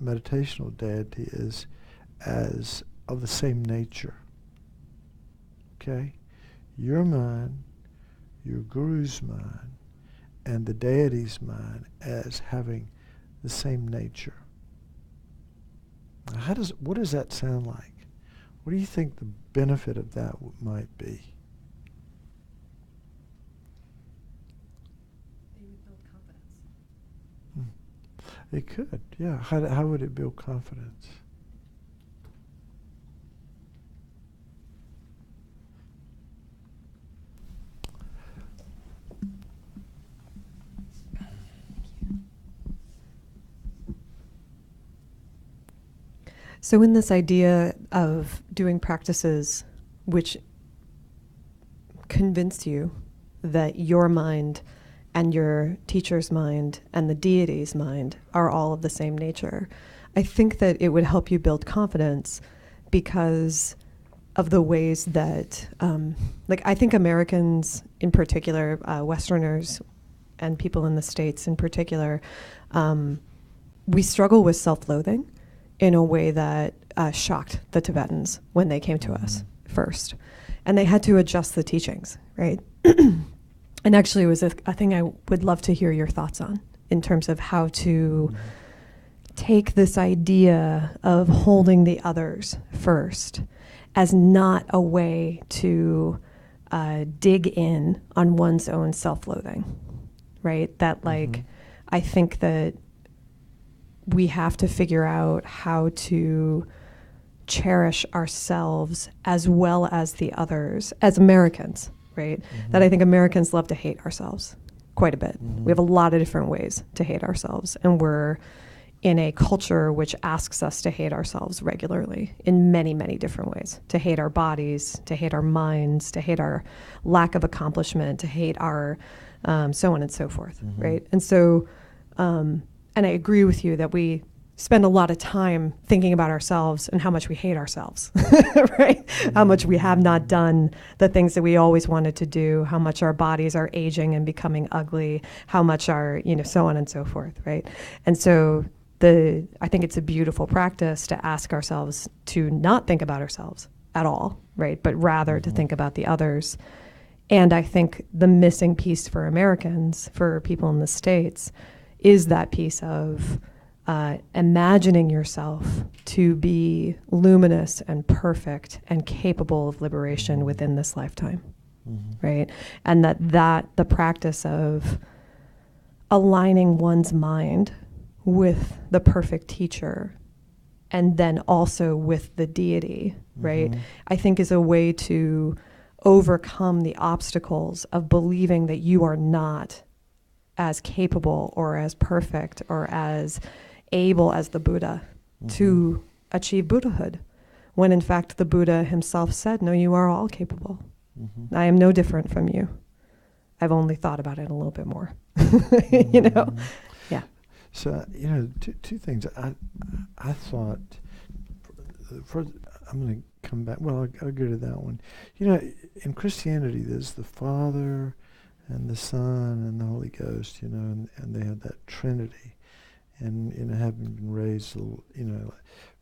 meditational deity is as of the same nature. Okay? Your mind, your guru's mind, and the deity's mind as having the same nature. What does that sound like? What do you think the benefit of that might be? They would build confidence. It could, yeah. How would it build confidence? So in this idea of doing practices which convince you that your mind and your teacher's mind and the deity's mind are all of the same nature, I think that it would help you build confidence because of the ways that, I think Americans in particular, Westerners and people in the States in particular, we struggle with self-loathing in a way that shocked the Tibetans when they came to us first. And they had to adjust the teachings, right? And actually it was a thing I would love to hear your thoughts on in terms of how to take this idea of holding the others first as not a way to dig in on one's own self-loathing, right? That I think that we have to figure out how to cherish ourselves as well as the others, as Americans, right? That I think Americans love to hate ourselves quite a bit. We have a lot of different ways to hate ourselves, and we're in a culture which asks us to hate ourselves regularly in many, many different ways. To hate our bodies, to hate our minds, to hate our lack of accomplishment, to hate our so on and so forth, right? And so, and I agree with you that we spend a lot of time thinking about ourselves and how much we hate ourselves, right? How much we have not done the things that we always wanted to do, how much our bodies are aging and becoming ugly, how much our, so on and so forth, right? And so I think it's a beautiful practice to ask ourselves to not think about ourselves at all, right? But rather to think about the others. And I think the missing piece for Americans, for people in the States, is that piece of imagining yourself to be luminous and perfect and capable of liberation within this lifetime, right? And that the practice of aligning one's mind with the perfect teacher and then also with the deity, right? I think is a way to overcome the obstacles of believing that you are not as capable or as perfect or as able as the Buddha to achieve Buddhahood, when in fact the Buddha himself said, no, you are all capable. I am no different from you. I've only thought about it a little bit more. You know? Yeah. So, two things. I thought, first, I'm going to come back. Well, I'll go to that one. In Christianity, there's the Father and the Son and the Holy Ghost, and they have that Trinity. And, having been raised,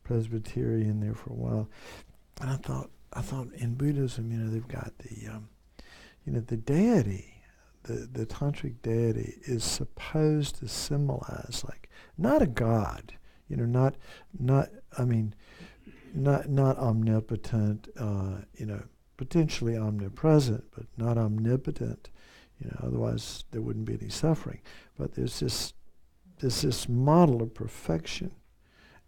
Presbyterian there for a while, and I thought in Buddhism, they've got the deity. The tantric deity is supposed to symbolize not a god, not omnipotent, potentially omnipresent, but not omnipotent, otherwise there wouldn't be any suffering. But there's this model of perfection,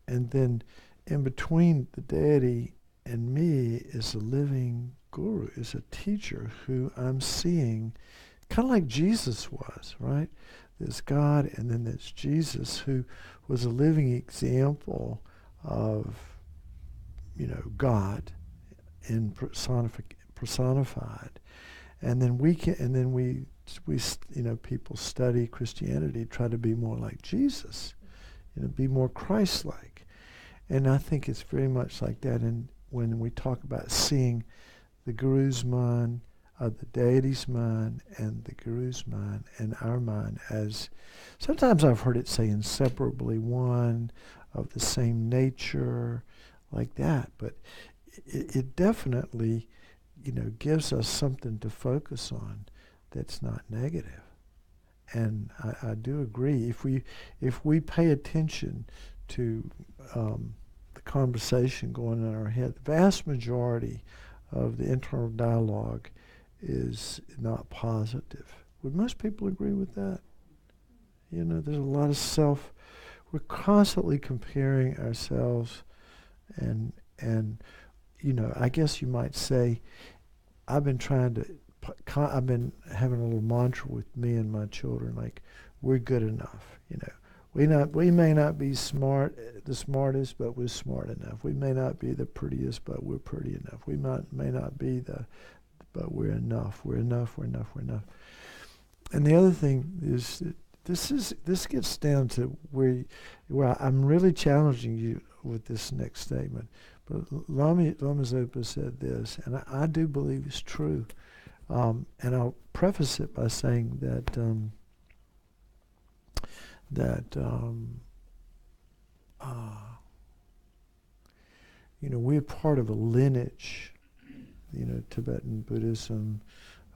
and then in between the deity and me is a living guru, is a teacher who I'm seeing. Kind of like Jesus was, right? There's God, and then there's Jesus, who was a living example of, God in personified. And then people study Christianity, try to be more like Jesus, be more Christ-like. And I think it's very much like that. And when we talk about seeing the guru's mind, the deity's mind and the guru's mind and our mind as, sometimes I've heard it say inseparably one, of the same nature, like that. But it definitely, gives us something to focus on that's not negative. And I do agree. If we pay attention to the conversation going on in our head, the vast majority of the internal dialogue is not positive. Would most people agree with that? There's a lot of we're constantly comparing ourselves, and I guess you might say, I've been having a little mantra with me and my children, like, we're good enough, We may not be the smartest, but we're smart enough. We may not be the prettiest, but we're pretty enough. We may not be but we're enough. We're enough. We're enough. We're enough. And the other thing is that this gets down to where I'm really challenging you with this next statement. But Lama Zopa said this, and I do believe it's true. And I'll preface it by saying that we're part of a lineage. Tibetan Buddhism,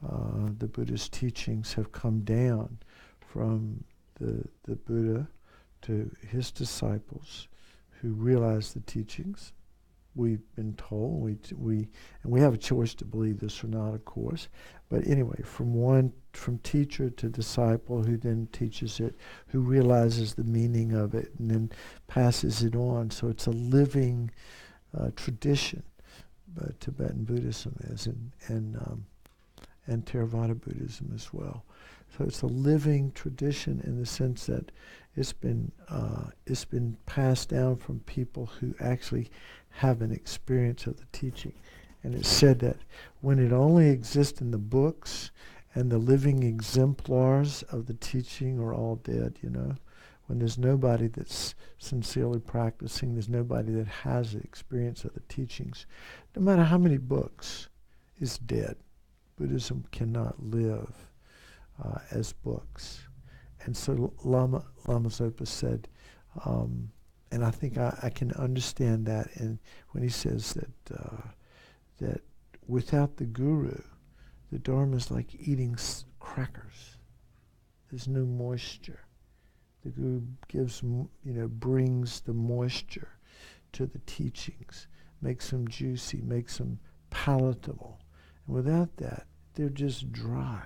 the Buddhist teachings have come down from the Buddha to his disciples who realized the teachings. We've been told, we have a choice to believe this or not, of course. But anyway, from teacher to disciple, who then teaches it, who realizes the meaning of it, and then passes it on. So it's a living tradition. But Tibetan Buddhism is, and Theravada Buddhism as well. So it's a living tradition in the sense that it's been passed down from people who actually have an experience of the teaching. And it's said that when it only exists in the books and the living exemplars of the teaching are all dead, when there's nobody that's sincerely practicing, there's nobody that has the experience of the teachings, no matter how many books, is dead. Buddhism cannot live as books. And so Lama Zopa said, and I think I can understand that when he says that without the guru, the Dharma is like eating crackers. There's no moisture. The guru brings the moisture to the teachings, makes them juicy, makes them palatable. And without that, they're just dry.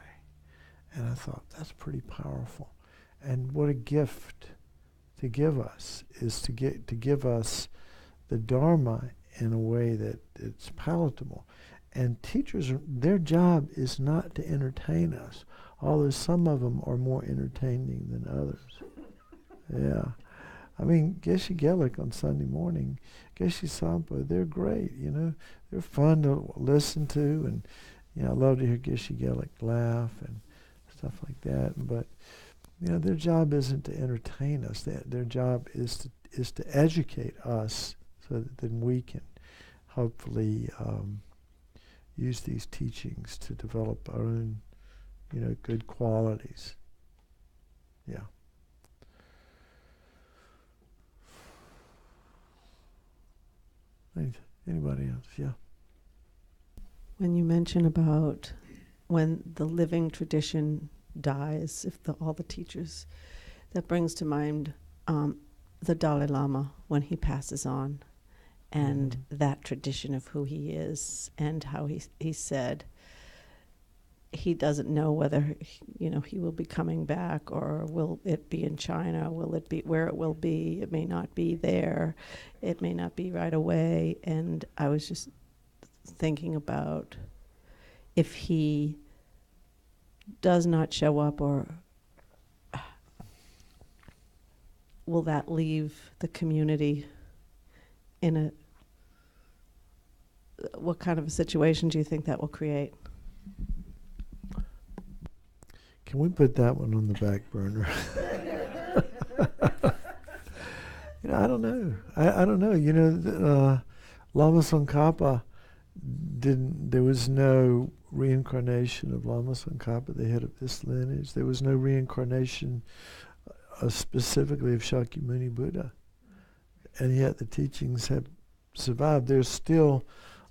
And I thought, that's pretty powerful. And what a gift to give us is to give us the Dharma in a way that it's palatable. And teachers, their job is not to entertain us, although some of them are more entertaining than others. Yeah. I mean, Geshe Gelik on Sunday morning, Geshe Sampo, they're great, you know. They're fun to listen to, and, you know, I love to hear Geshe Gelik laugh and stuff like that. But, you know, their job isn't to entertain us. Their job is to educate us so that then we can hopefully use these teachings to develop our own, you know, good qualities. Yeah. Anybody else? Yeah. When you mention about when the living tradition dies, if all the teachers, that brings to mind the Dalai Lama when he passes on, and that tradition of who he is, and how he said he doesn't know whether, you know, he will be coming back, or will it be in China, will it be where it will be, it may not be there, it may not be right away. And I was just thinking about if he does not show up, or will that leave the community in a, what kind of a situation do you think that will create? Can we put that one on the back burner? You know, I don't know. I don't know. You know, Lama Tsongkhapa there was no reincarnation of Lama Tsongkhapa, the head of this lineage. There was no reincarnation specifically of Shakyamuni Buddha. And yet the teachings have survived. There's still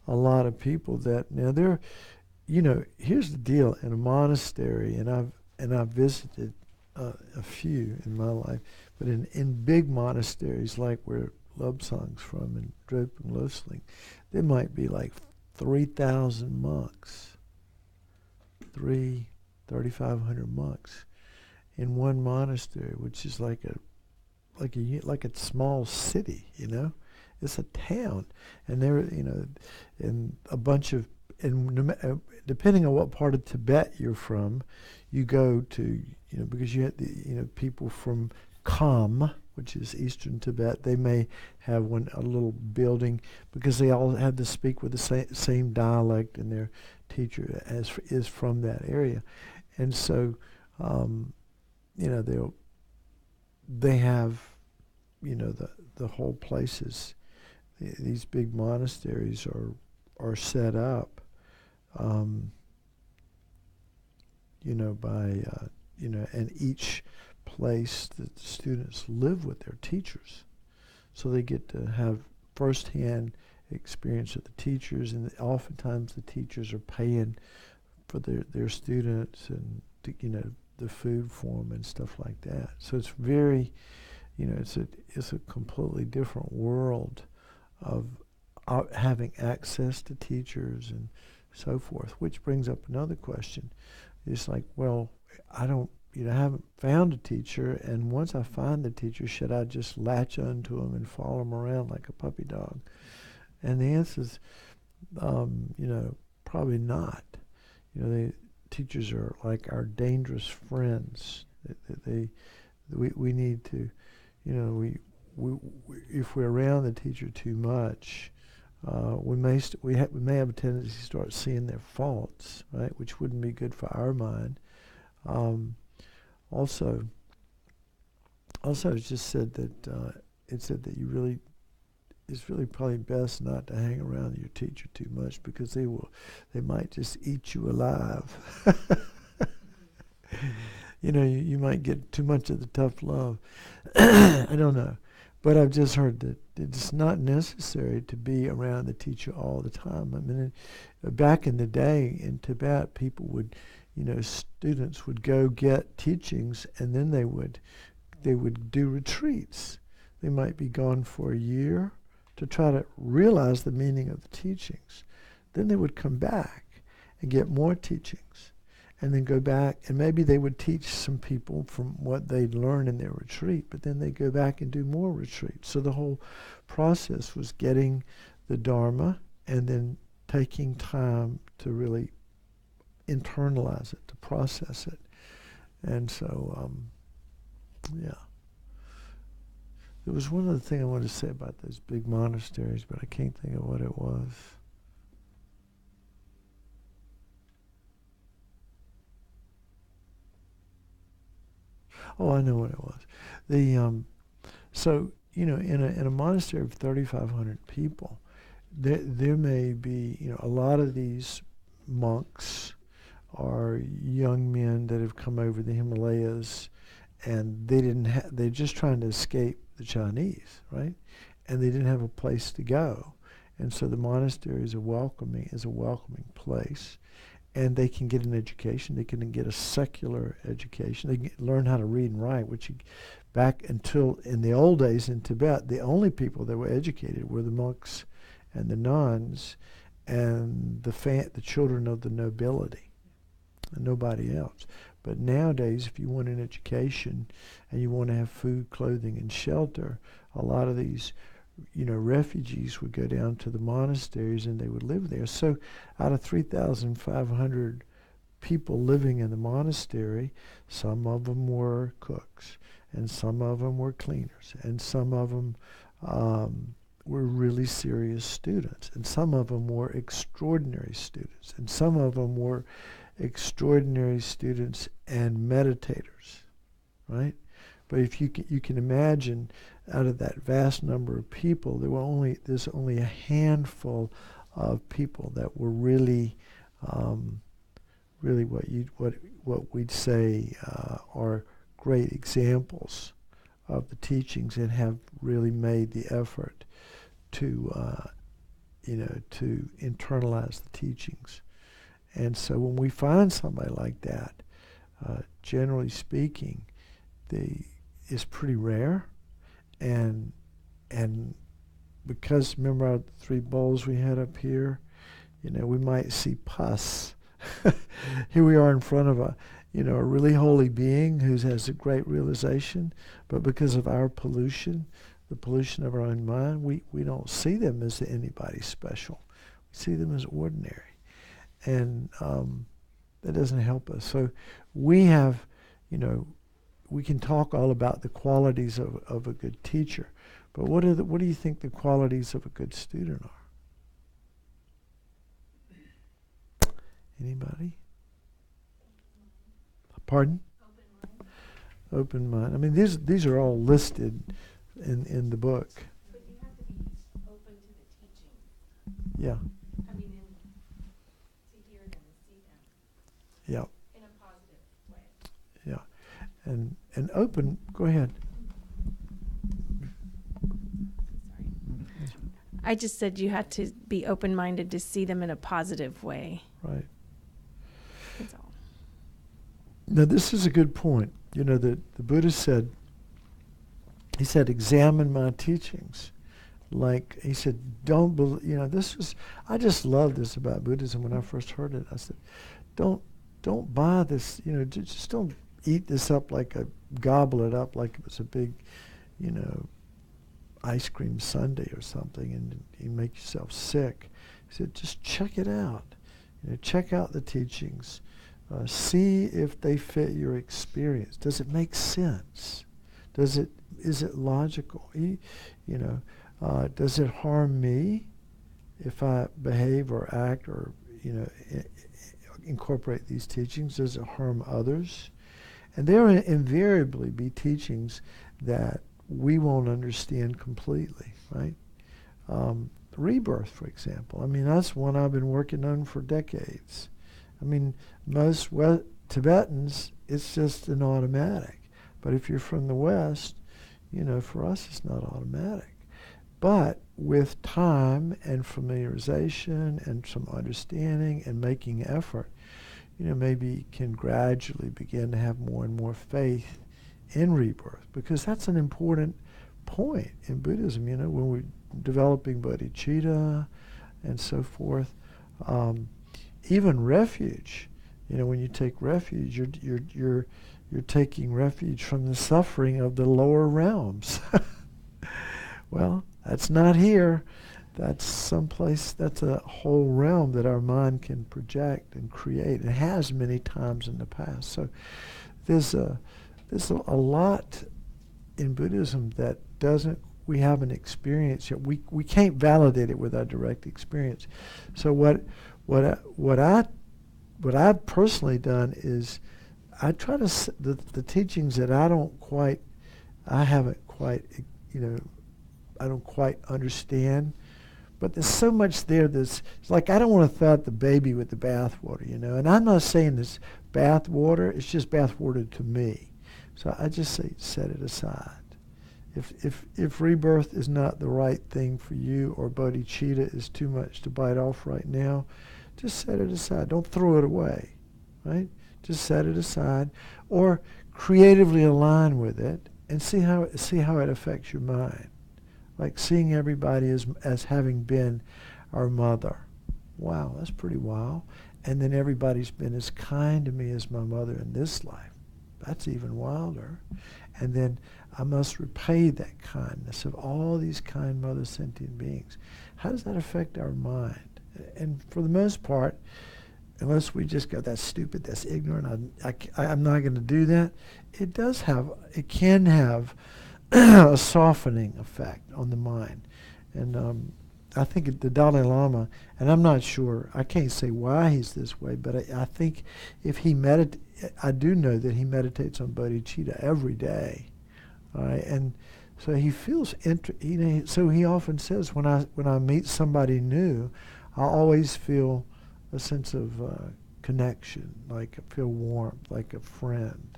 a lot of people that, now they're, you know, here's the deal. In a monastery, and I've visited a few in my life, but in big monasteries like where Lobsang's from, in Drepung Losling, there might be like 3,000 monks, 3,500 monks in one monastery, which is like a small city, you know. It's a town, and there, you know, and a bunch of, and depending on what part of Tibet you're from, you go to, you know, because you have the, you know, people from Kham, which is eastern Tibet, they may have a little building, because they all have to speak with the same dialect, and their teacher is from that area, and so, you know, they have, you know, the whole places. These big monasteries are set up, you know, by you know, and each place that the students live with their teachers, so they get to have firsthand experience of the teachers, and oftentimes the teachers are paying for their students, and you know, the food for them and stuff like that. So it's very, you know, it's a completely different world of having access to teachers and so forth, which brings up another question. It's like, well, I haven't found a teacher, and once I find the teacher, should I just latch onto them and follow them around like a puppy dog? And the answer is, you know, probably not. You know, teachers are like our dangerous friends. We need to, you know, if we're around the teacher too much, we may have a tendency to start seeing their faults, right, which wouldn't be good for our mind. Also, it's just said that it's really probably best not to hang around your teacher too much, because they might just eat you alive. You know, you might get too much of the tough love. I don't know. But I've just heard that it's not necessary to be around the teacher all the time. I mean, back in the day in Tibet, people would, you know, students would go get teachings, and then they would do retreats. They might be gone for a year to try to realize the meaning of the teachings. Then they would come back and get more teachings, and then go back, and maybe they would teach some people from what they'd learned in their retreat, but then they'd go back and do more retreats. So the whole process was getting the Dharma and then taking time to really internalize it, to process it. And so, yeah. There was one other thing I wanted to say about those big monasteries, but I can't think of what it was. Oh, I know what it was. So, in a monastery of 3,500 people, there may be, a lot of these monks are young men that have come over the Himalayas, and they're just trying to escape the Chinese, right? And they didn't have a place to go. And so the monastery is a welcoming place. And they can get an education. They can get a secular education. They can learn how to read and write, back until in the old days in Tibet, the only people that were educated were the monks and the nuns and the children of the nobility, and nobody else. But nowadays, if you want an education and you want to have food, clothing, and shelter, a lot of these refugees would go down to the monasteries and they would live there. So out of 3,500 people living in the monastery, some of them were cooks, and some of them were cleaners, and some of them were really serious students, and some of them were extraordinary students, and some of them were extraordinary students and meditators, right? But if you can imagine, out of that vast number of people, there's only a handful of people that were really what we'd say are great examples of the teachings and have really made the effort to internalize the teachings. And so when we find somebody like that, generally speaking, is pretty rare, and because remember our 3 bowls we had up here, we might see pus. Here we are in front of a really holy being who has a great realization, but because of our pollution, the pollution of our own mind, we don't see them as anybody special. We see them as ordinary, and that doesn't help us. So we have, we can talk all about the qualities of a good teacher, but what do you think the qualities of a good student are? Anybody? Pardon? Open mind. I mean, these are all listed in the book. But you have to be open to the teaching. Yeah. I mean, to hear them and see them. Yeah. In a positive way. Yeah. And open. Go ahead. Sorry. I just said you had to be open-minded to see them in a positive way. Right. That's all. Now, this is a good point. The Buddha said, examine my teachings. Like, he said, don't believe, I just love this about Buddhism when I first heard it. I said, don't buy this, just don't eat this up gobble it up like it was a big, ice cream sundae or something, and you make yourself sick. He said, just check it out. Check out the teachings. See if they fit your experience. Does it make sense? Is it logical? Does it harm me if I behave or act or incorporate these teachings? Does it harm others? And there will invariably be teachings that we won't understand completely, right? Rebirth, for example. I mean, that's one I've been working on for decades. I mean, most Tibetans, it's just an automatic. But if you're from the West, for us it's not automatic. But with time and familiarization and some understanding and making effort, maybe can gradually begin to have more and more faith in rebirth, because that's an important point in Buddhism. When we're developing bodhicitta and so forth, even refuge. When you take refuge, you're taking refuge from the suffering of the lower realms. Well, that's not here. That's someplace. That's a whole realm that our mind can project and create. It has many times in the past. So there's a lot in Buddhism that we haven't experienced yet. We can't validate it with our direct experience. So what I've personally done is I try to the teachings that I haven't quite, I don't quite understand. But there's so much there it's like I don't want to throw out the baby with the bathwater, And I'm not saying it's bathwater, it's just bathwater to me. So I just say set it aside. If rebirth is not the right thing for you, or bodhicitta is too much to bite off right now, just set it aside. Don't throw it away, right? Just set it aside, or creatively align with it and see how it affects your mind. Like seeing everybody as having been our mother. Wow, that's pretty wild. And then everybody's been as kind to me as my mother in this life. That's even wilder. And then I must repay that kindness of all these kind mother sentient beings. How does that affect our mind? And for the most part, unless we just go, that's stupid, that's ignorant, I'm not going to do that, it can have a softening effect on the mind. And I think the Dalai Lama, and I'm not sure, I can't say why he's this way, but I think if he I do know that he meditates on bodhicitta every day. All right, and so he feels so he often says, when I meet somebody new, I always feel a sense of connection, like I feel warmth, like a friend.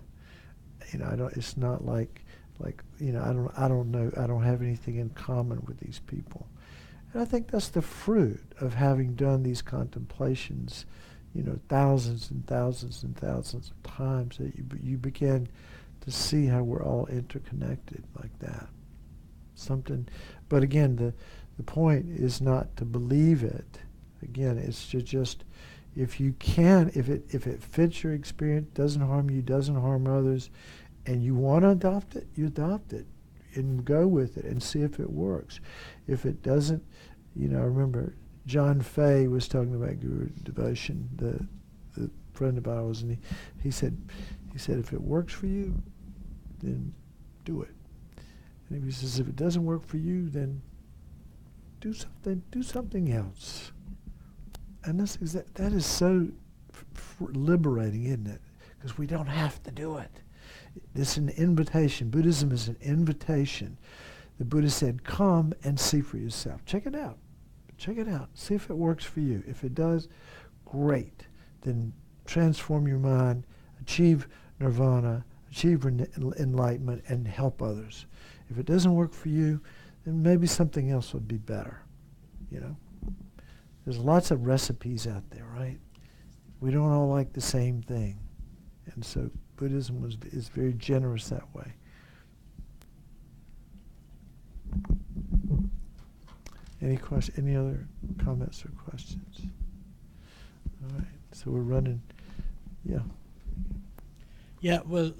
It's not like I don't know, I don't have anything in common with these people. And I think that's the fruit of having done these contemplations, thousands and thousands and thousands of times, that you begin to see how we're all interconnected like that. But again, the point is not to believe it. Again, it's to just, if you can, if it fits your experience, doesn't harm you, doesn't harm others, and you want to adopt it, you adopt it and go with it and see if it works. If it doesn't, I remember John Fay was talking about Guru devotion, the friend of ours, and he said, if it works for you, then do it. And he says, if it doesn't work for you, then do something else. And that is so liberating, isn't it? Because we don't have to do it. It's an invitation. Buddhism is an invitation. The Buddha said, come and see for yourself. Check it out. Check it out. See if it works for you. If it does, great. Then transform your mind, achieve nirvana, achieve enlightenment, and help others. If it doesn't work for you, then maybe something else would be better. There's lots of recipes out there, right? We don't all like the same thing. And so Buddhism is very generous that way. Any other comments or questions? All right, so we're running, yeah. Yeah, well,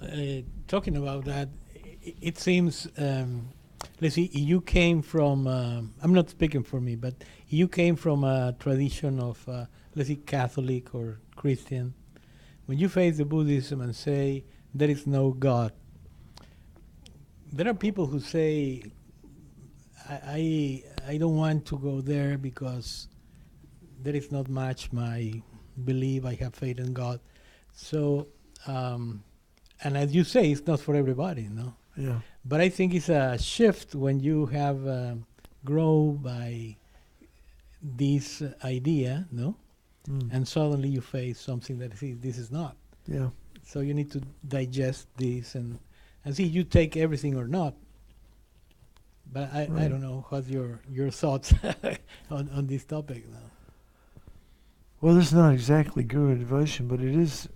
talking about that, it seems, let's see, you came from, I'm not speaking for me, but you came from a tradition of, let's see, Catholic or Christian. When you face the Buddhism and say there is no God, there are people who say, I don't want to go there because there is not much my belief, I have faith in God. So, and as you say, it's not for everybody, no? Yeah. But I think it's a shift when you have grown by this idea, no? And suddenly you face something that this is not. Yeah. So you need to digest this and see you take everything or not. But I don't know what's your thoughts on this topic now. Well, this is not exactly Guru devotion, but it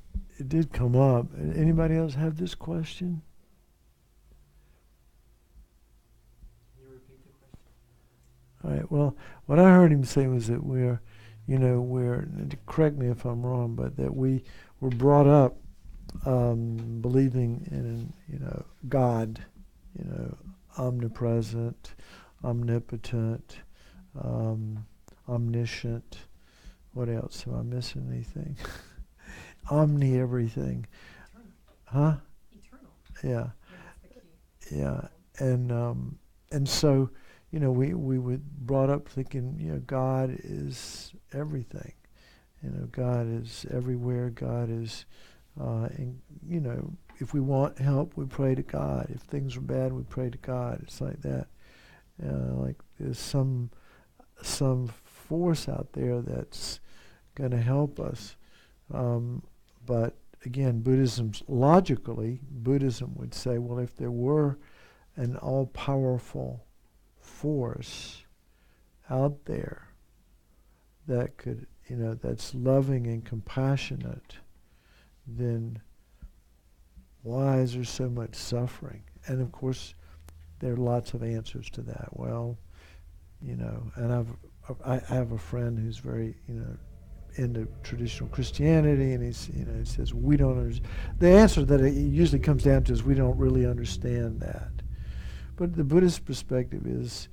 did come up. Anybody else have this question? Can you repeat the question? All right. Well, what I heard him say was that we're, correct me if I'm wrong, but that we were brought up believing in, God, omnipresent, omnipotent, omniscient. What else? Am I missing anything? Omni everything. Huh? Yeah. Yeah. And so, we were brought up thinking, God is everything. God is everywhere. God is, if we want help, we pray to God. If things are bad, we pray to God. It's like that. Like there's some force out there that's going to help us. But again, Buddhism would say, well, if there were an all-powerful force out there that could, that's loving and compassionate, then why is there so much suffering? And of course, there are lots of answers to that. Well, and I have a friend who's very, into traditional Christianity, and he says we don't understand. The answer that it usually comes down to is we don't really understand that. But the Buddhist perspective is,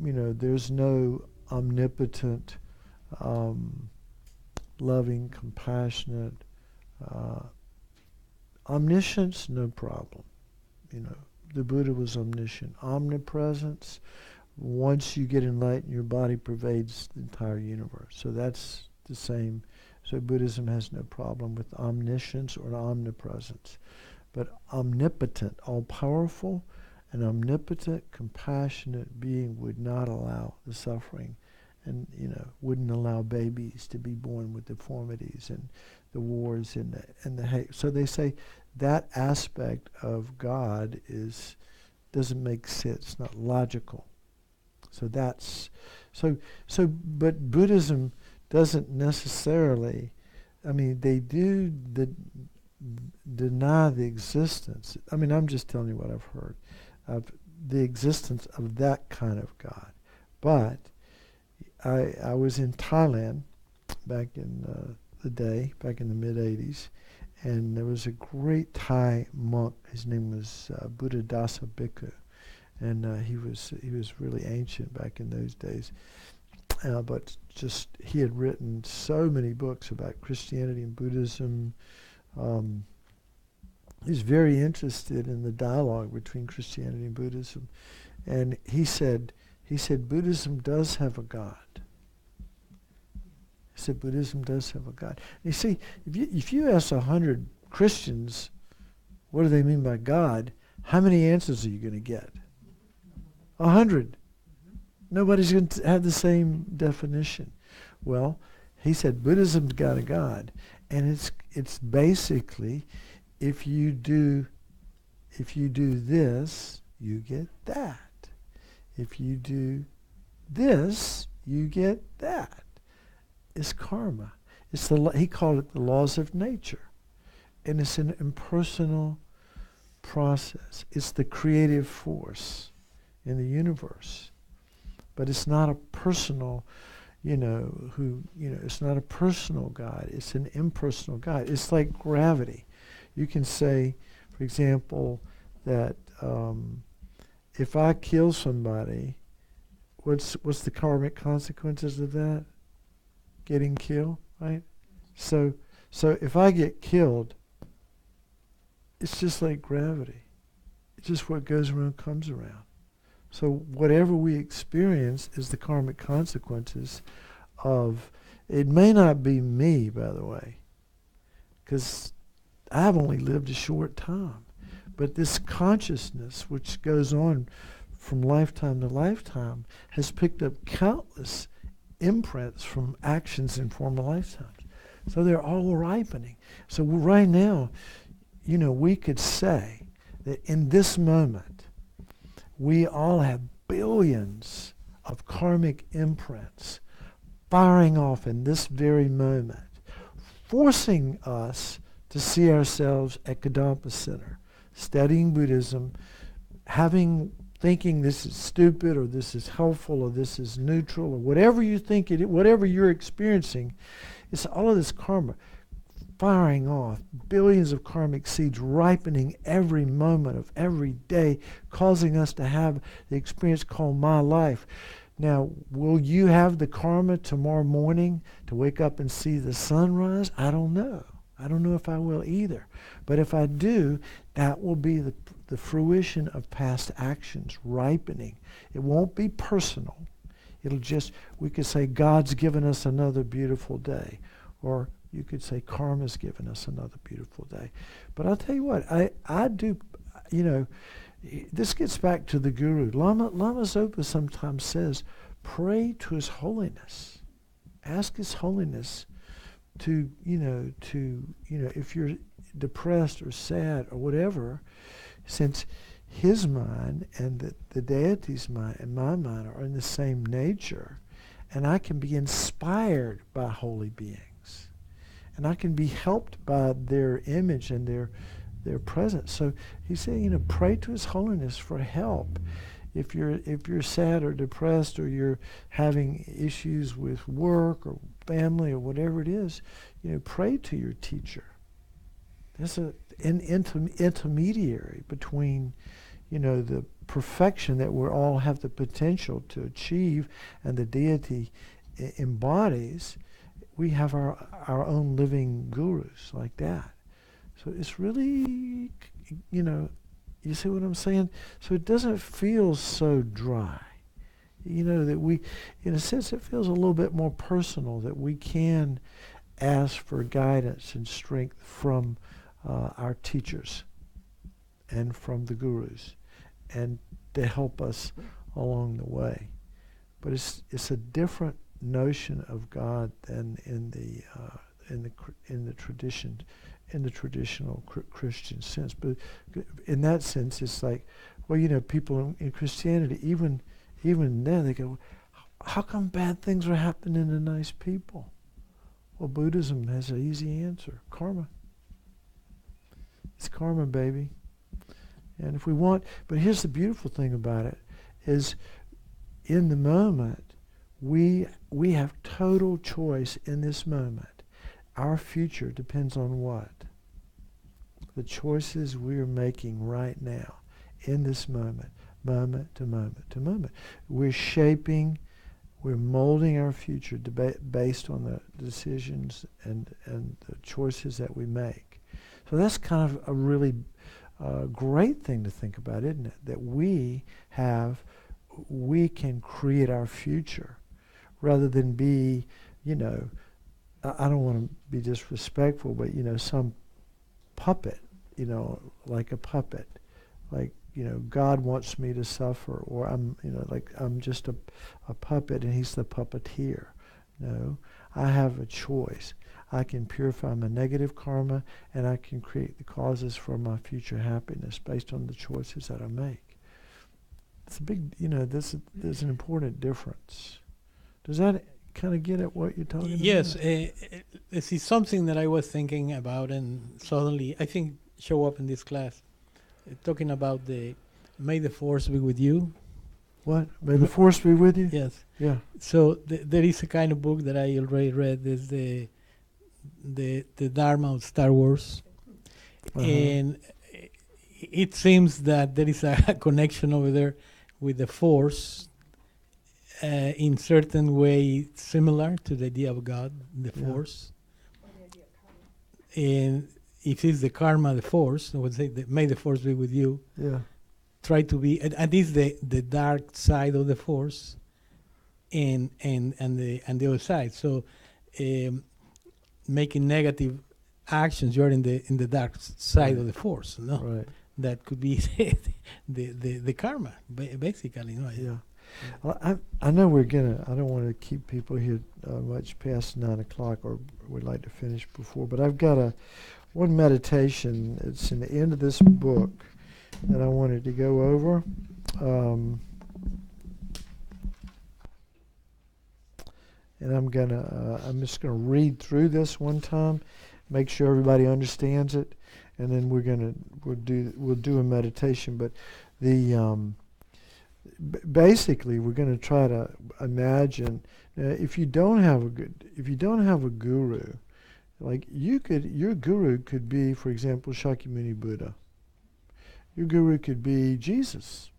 there's no omnipotent, loving, compassionate, omniscience, no problem. The Buddha was omniscient. Omnipresence, once you get enlightened, your body pervades the entire universe. So that's the same. So Buddhism has no problem with omniscience or omnipresence. But omnipotent, all-powerful, an omnipotent, compassionate being would not allow the suffering and, wouldn't allow babies to be born with deformities and the wars and the hate. So they say that aspect of God doesn't make sense, not logical. So but Buddhism doesn't necessarily, they do deny the existence. I'm just telling you what I've heard of the existence of that kind of God. But I was in Thailand back in back in the mid-'80s, and there was a great Thai monk. His name was Buddhadasa Bhikkhu. And he was really ancient back in those days. But just he had written so many books about Christianity and Buddhism. He's very interested in the dialogue between Christianity and Buddhism. And he said Buddhism does have a God. He said Buddhism does have a God. And you see, if you ask 100 Christians, what do they mean by God? How many answers are you going to get? 100. Nobody's going to have the same definition. Well, he said Buddhism's got a God, and it's basically if you do this, you get that. If you do this, you get that. It's karma. He called it the laws of nature, and it's an impersonal process. It's the creative force in the universe, but it's not a personal, it's not a personal God. It's an impersonal God. It's like gravity. You can say, for example, that if I kill somebody, what's the karmic consequences of that? Getting killed, right? So if I get killed, it's just like gravity. It's just what goes around comes around. So whatever we experience is the karmic consequences of, it may not be me, by the way, because I've only lived a short time, but this consciousness which goes on from lifetime to lifetime has picked up countless imprints from actions in former lifetimes. So they're all ripening. So right now, we could say that in this moment, we all have billions of karmic imprints firing off in this very moment, forcing us to see ourselves at Kadampa Center, studying Buddhism, thinking this is stupid or this is helpful or this is neutral or whatever you think it is, whatever you're experiencing. It's all of this karma firing off, billions of karmic seeds ripening every moment of every day, causing us to have the experience called my life. Now, will you have the karma tomorrow morning to wake up and see the sunrise? I don't know. I don't know if I will either. But if I do, that will be the fruition of past actions ripening. It won't be personal. It'll just, we could say God's given us another beautiful day. Or you could say karma's given us another beautiful day. But I'll tell you what, I do, this gets back to the Guru. Lama Zopa sometimes says, pray to His Holiness. Ask His Holiness to, if you're depressed or sad or whatever, since His mind and the deity's mind and my mind are in the same nature, and I can be inspired by holy beings, and I can be helped by their image and their presence. So he said, pray to His Holiness for help. If you're sad or depressed, or you're having issues with work or family or whatever it is, pray to your teacher. There's an intermediary between, the perfection that we all have the potential to achieve, and the deity embodies. We have our own living gurus like that. So it's really, you see what I'm saying? So it doesn't feel so dry. That we, in a sense, it feels a little bit more personal, that we can ask for guidance and strength from our teachers and from the gurus, and to help us along the way. But it's a different notion of God than in the tradition. In the traditional Christian sense. But in that sense, it's like, people in Christianity, even then, they go, how come bad things are happening to nice people? Well, Buddhism has an easy answer. Karma. It's karma, baby. And if we want, but here's the beautiful thing about it, is in the moment, we have total choice in this moment. Our future depends on what? The choices we are making right now, in this moment, moment to moment to moment. We're molding our future based on the decisions and the choices that we make. So that's kind of a really great thing to think about, isn't it? That we can create our future, rather than be, I don't want to be disrespectful, but some puppet, like a puppet, like, God wants me to suffer, or I'm just a puppet and He's the puppeteer. No, I have a choice. I can purify my negative karma, and I can create the causes for my future happiness based on the choices that I make. It's a big, there's an important difference. Does that kind of get at what you're talking Yes, about? this is something that I was thinking about, and suddenly I think show up in this class, talking about the "May the Force be with you." What? May the Force be with you? Yes. Yeah. So there is a kind of book that I already read. Is the Dharma of Star Wars, and it seems that there is a connection over there with the Force. In certain way similar to the idea of God, the Force. And if it's the karma, the Force, I would say, may the Force be with you. Yeah. Try to be, and this is the dark side of the Force, and the other side. So, making negative actions, you're in the dark side of the Force. No, right. That could be the karma, basically. No? Yeah. Well, I know I don't want to keep people here much past 9 o'clock, or we'd like to finish before, but I've got one meditation. It's in the end of this book that I wanted to go over. And I'm just gonna read through this one time, make sure everybody understands it, and then we'll do a meditation. But basically, we're going to try to imagine if you don't have a guru, like your guru could be, for example, Shakyamuni Buddha. Your guru could be Jesus.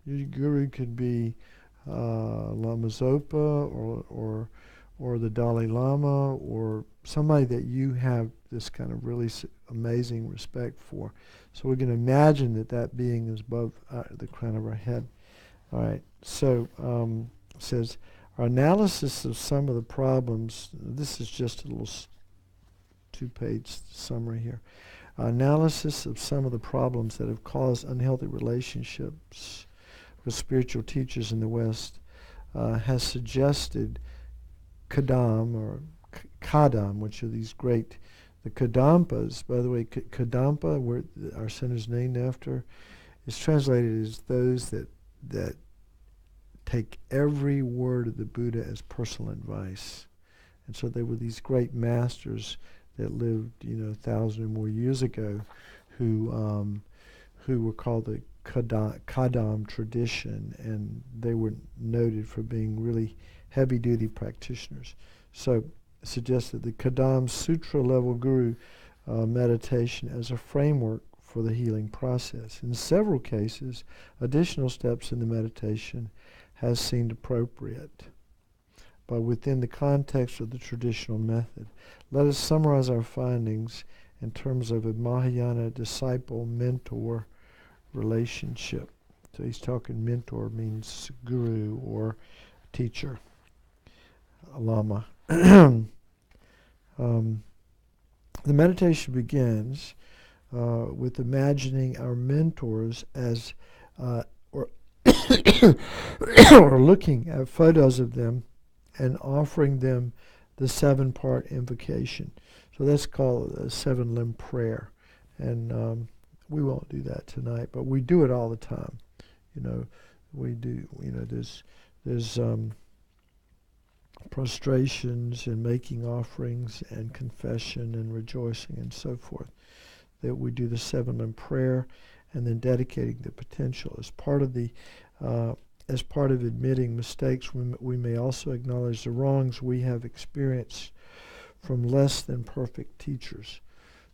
Your guru could be Lama Zopa or the Dalai Lama or somebody that you have this kind of really amazing respect for. So we're going to imagine that that being is above the crown of our head. All right. So it says, our analysis of some of the problems, this is just a little 2-page summary here. Our analysis of some of the problems that have caused unhealthy relationships with spiritual teachers in the West has suggested Kadam or Kadam, which are these great, the Kadampas. By the way, Kadampa, where our center is named after, is translated as those that take every word of the Buddha as personal advice. And so they were these great masters that lived, 1,000 or more years ago, who were called the Kadam tradition, and they were noted for being really heavy-duty practitioners. So it suggested the Kadam Sutra level guru meditation as a framework for the healing process. In several cases, additional steps in the meditation has seemed appropriate, but within the context of the traditional method. Let us summarize our findings in terms of a Mahayana disciple-mentor relationship. So he's talking mentor means guru or teacher, a lama. The meditation begins with imagining our mentors as, or looking at photos of them and offering them the 7-part invocation. So that's called a 7-limb prayer. And we won't do that tonight, but we do it all the time. We do, there's prostrations and making offerings and confession and rejoicing and so forth. That we do the 7-limb prayer and then dedicating the potential. As part of admitting mistakes, we may also acknowledge the wrongs we have experienced from less than perfect teachers.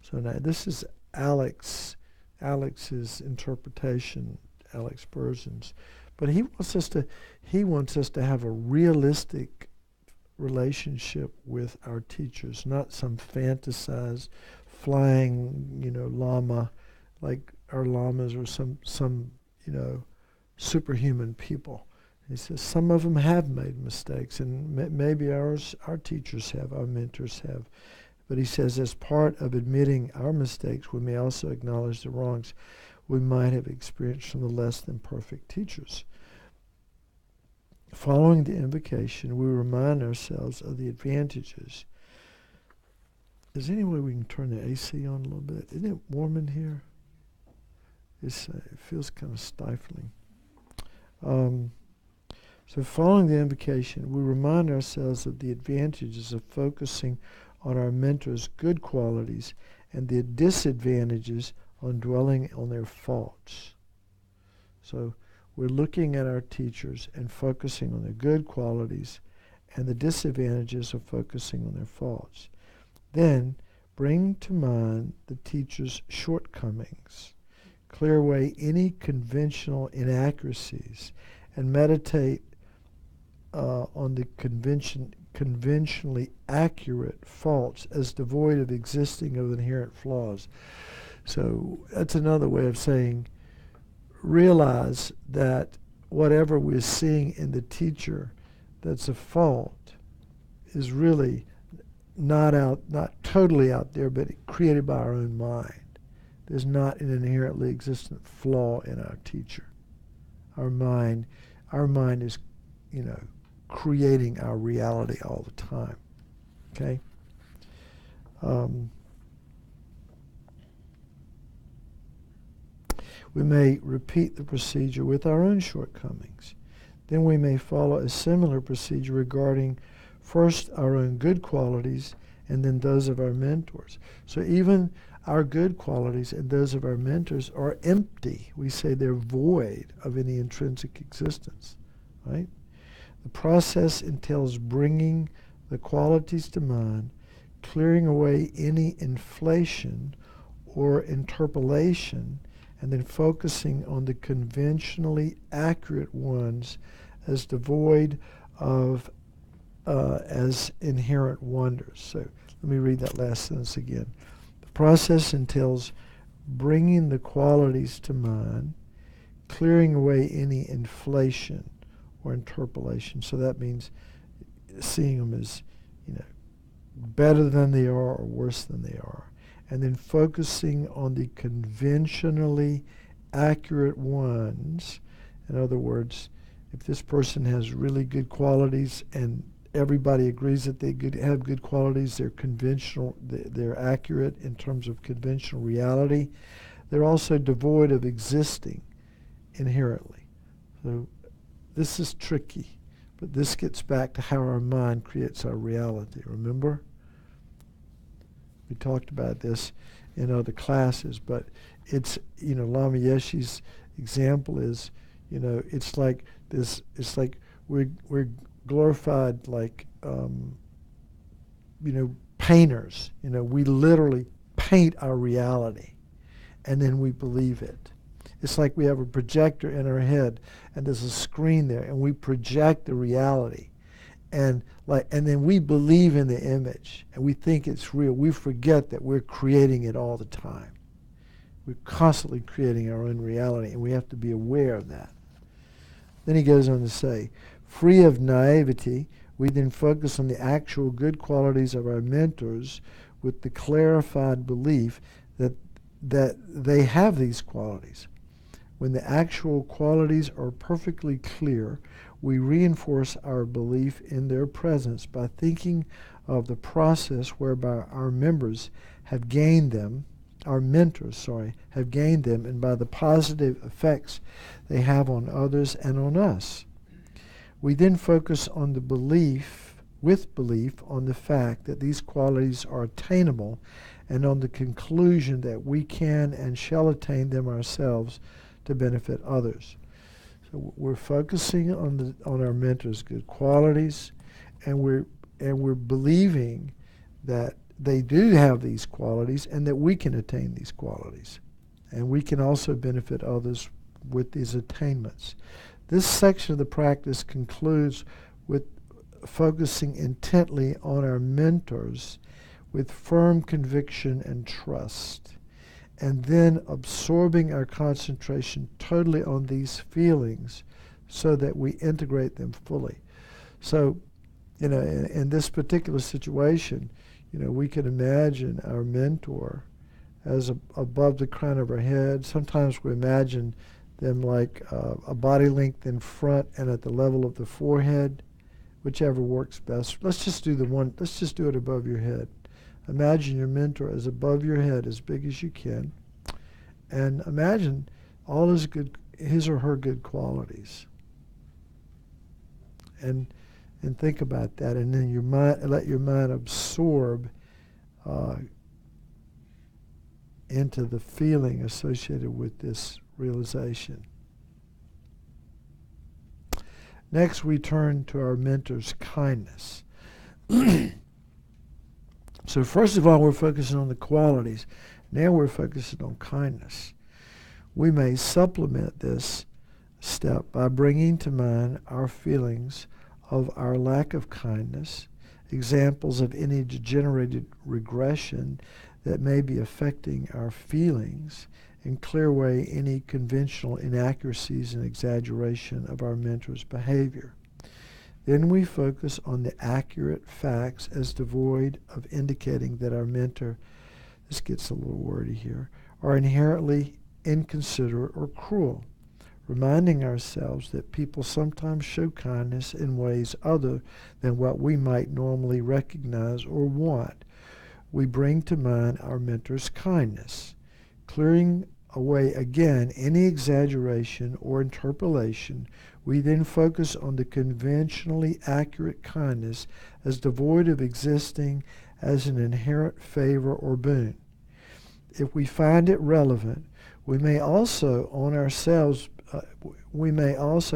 So now this is Alex's interpretation, Alex Berzins, but he wants us to have a realistic relationship with our teachers, not some fantasized flying, lama, like our lamas or some superhuman people. He says some of them have made mistakes, and maybe our teachers have, our mentors have. But he says as part of admitting our mistakes, we may also acknowledge the wrongs we might have experienced from the less than perfect teachers. Following the invocation, we remind ourselves of the advantages. Is there any way we can turn the AC on a little bit? Isn't it warm in here? It feels kind of stifling. So following the invocation, we remind ourselves of the advantages of focusing on our mentors' good qualities and the disadvantages on dwelling on their faults. So we're looking at our teachers and focusing on their good qualities and the disadvantages of focusing on their faults. Then bring to mind the teacher's shortcomings, clear away any conventional inaccuracies, and meditate on the conventionally accurate faults as devoid of existing of inherent flaws. So that's another way of saying realize that whatever we're seeing in the teacher that's a fault is really not totally out there, but created by our own mind. There's not an inherently existent flaw in our teacher. Our mind is, creating our reality all the time. Okay? We may repeat the procedure with our own shortcomings. Then we may follow a similar procedure regarding first our own good qualities and then those of our mentors. So even our good qualities and those of our mentors are empty. We say they're void of any intrinsic existence, right? The process entails bringing the qualities to mind, clearing away any inflation or interpolation, and then focusing on the conventionally accurate ones as devoid of as inherent wonders. So Let me read that last sentence again. The process entails bringing the qualities to mind, clearing away any inflation or interpolation. So that means seeing them as, better than they are or worse than they are. And then focusing on the conventionally accurate ones. In other words, if this person has really good qualities and everybody agrees that they have good qualities, they're conventional, they're accurate in terms of conventional reality, they're also devoid of existing inherently. So this is tricky, but this gets back to how our mind creates our reality. Remember? We talked about this in other classes, but it's, Lama Yeshe's example is, it's like this, it's like we're glorified like, painters. We literally paint our reality and then we believe it. It's like we have a projector in our head and there's a screen there and we project the reality. And then we believe in the image and we think it's real. We forget that we're creating it all the time. We're constantly creating our own reality and we have to be aware of that. Then he goes on to say, free of naivety, we then focus on the actual good qualities of our mentors with the clarified belief that they have these qualities. When the actual qualities are perfectly clear, we reinforce our belief in their presence by thinking of the process whereby our mentors have gained them, and by the positive effects they have on others and on us. We then focus on the belief on the fact that these qualities are attainable and on the conclusion that we can and shall attain them ourselves to benefit others. So we're focusing on our mentors' good qualities, and we're believing that they do have these qualities and that we can attain these qualities, and we can also benefit others with these attainments. This section of the practice concludes with focusing intently on our mentors with firm conviction and trust, and then absorbing our concentration totally on these feelings so that we integrate them fully. So, in this particular situation, we can imagine our mentor as above the crown of our head. Sometimes we imagine them like a body length in front and at the level of the forehead, whichever works best. Let's just do it above your head. Imagine your mentor as above your head, as big as you can, and imagine all his or her good qualities. And think about that, and then let your mind absorb into the feeling associated with this realization. Next, we turn to our mentor's kindness. So first of all, we're focusing on the qualities. Now we're focusing on kindness. We may supplement this step by bringing to mind our feelings of our lack of kindness, examples of any degenerated regression that may be affecting our feelings, and clear away any conventional inaccuracies and exaggeration of our mentor's behavior. Then we focus on the accurate facts as devoid of indicating that our mentor, this gets a little wordy here, are inherently inconsiderate or cruel, reminding ourselves that people sometimes show kindness in ways other than what we might normally recognize or want. We bring to mind our mentor's kindness, clearing away again any exaggeration or interpolation. We then focus on the conventionally accurate kindness as devoid of existing as an inherent favor or boon. If we find it relevant, we may also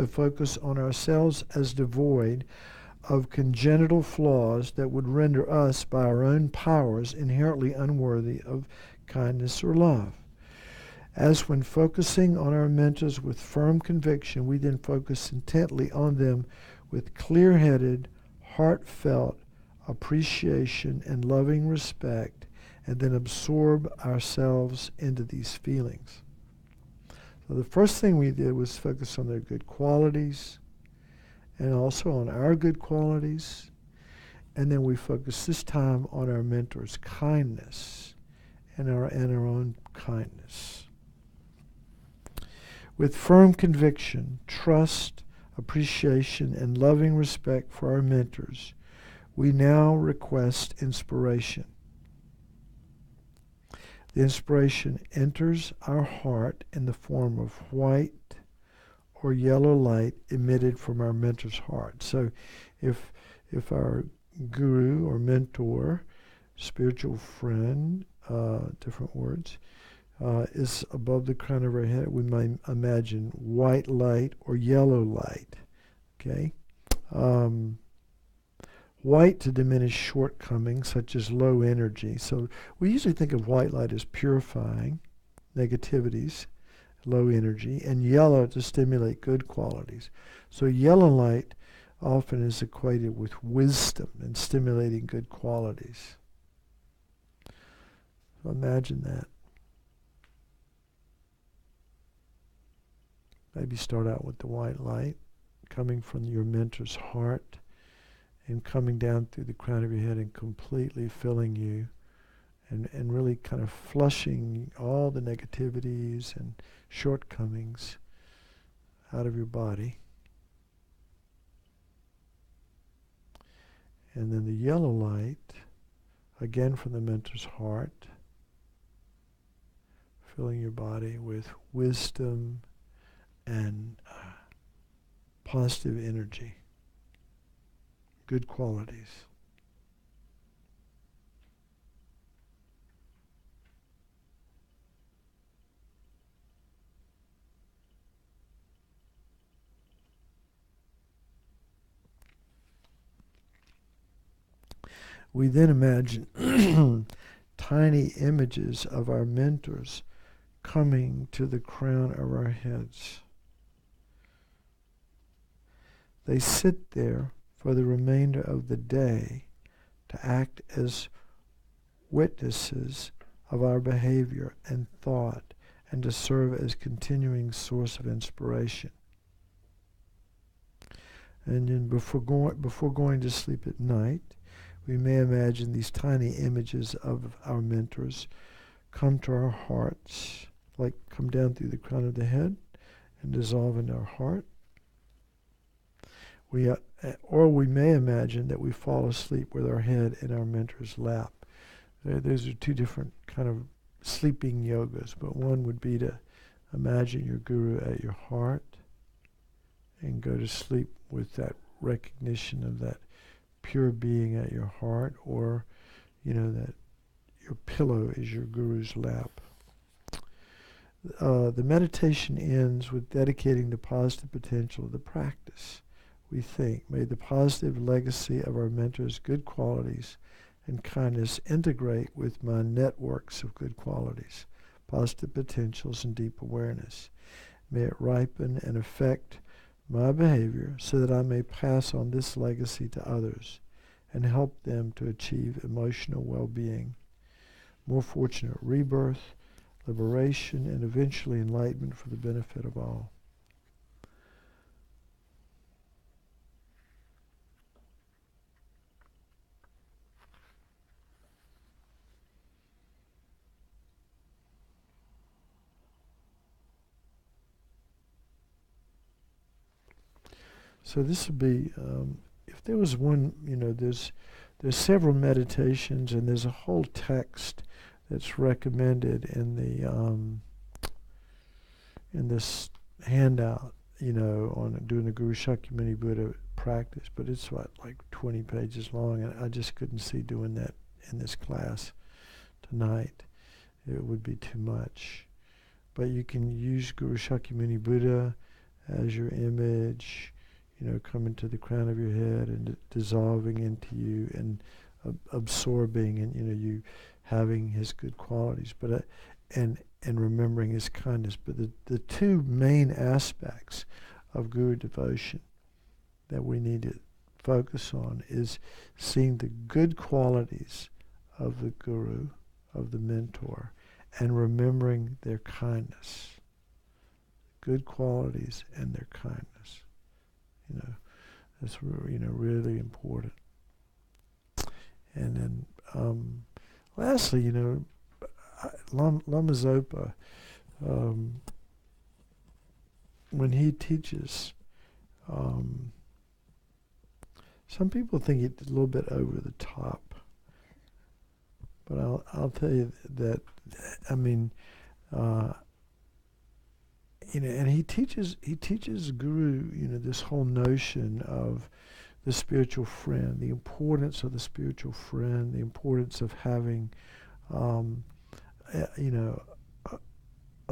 focus on ourselves as devoid of congenital flaws that would render us, by our own powers, inherently unworthy of kindness or love. As when focusing on our mentors with firm conviction, we then focus intently on them with clear-headed, heartfelt appreciation, and loving respect, and then absorb ourselves into these feelings. So the first thing we did was focus on their good qualities and also on our good qualities. And then we focused this time on our mentor's kindness and our own kindness. With firm conviction, trust, appreciation, and loving respect for our mentors, we now request inspiration. The inspiration enters our heart in the form of white or yellow light emitted from our mentor's heart. So if our guru or mentor, spiritual friend, different words, is above the crown of our head, we might imagine white light or yellow light. Okay? White to diminish shortcomings such as low energy. So we usually think of white light as purifying negativities, low energy, and yellow to stimulate good qualities. So yellow light often is equated with wisdom and stimulating good qualities. So imagine that. Maybe start out with the white light coming from your mentor's heart and coming down through the crown of your head and completely filling you and really kind of flushing all the negativities and shortcomings out of your body. And then the yellow light, again from the mentor's heart, filling your body with wisdom and positive energy, good qualities. We then imagine tiny images of our mentors coming to the crown of our heads. They sit there for the remainder of the day to act as witnesses of our behavior and thought and to serve as continuing source of inspiration. And then before going to sleep at night, we may imagine these tiny images of our mentors come to our hearts, like come down through the crown of the head and dissolve in our heart. Or we may imagine that we fall asleep with our head in our mentor's lap. Those are two different kind of sleeping yogas, but one would be to imagine your guru at your heart and go to sleep with that recognition of that pure being at your heart, or that your pillow is your guru's lap. The meditation ends with dedicating the positive potential of the practice. We think, may the positive legacy of our mentors' good qualities and kindness integrate with my networks of good qualities, positive potentials, and deep awareness. May it ripen and affect my behavior so that I may pass on this legacy to others and help them to achieve emotional well-being, more fortunate rebirth, liberation, and eventually enlightenment for the benefit of all. So this would be, if there was one, there's several meditations, and there's a whole text that's recommended in the in this handout, on doing the Guru Shakyamuni Buddha practice. But it's like 20 pages long, and I just couldn't see doing that in this class tonight. It would be too much. But you can use Guru Shakyamuni Buddha as your image, coming to the crown of your head and dissolving into you and absorbing, and you having his good qualities, but and remembering his kindness. But the two main aspects of Guru devotion that we need to focus on is seeing the good qualities of the guru, of the mentor, and remembering their kindness. Good qualities and their kindness. That's really important. And then lastly, Lama Zopa, when he teaches, some people think it's a little bit over the top, but I'll tell you that, and he teaches Guru, this whole notion of the spiritual friend, the importance of the spiritual friend, the importance of having, a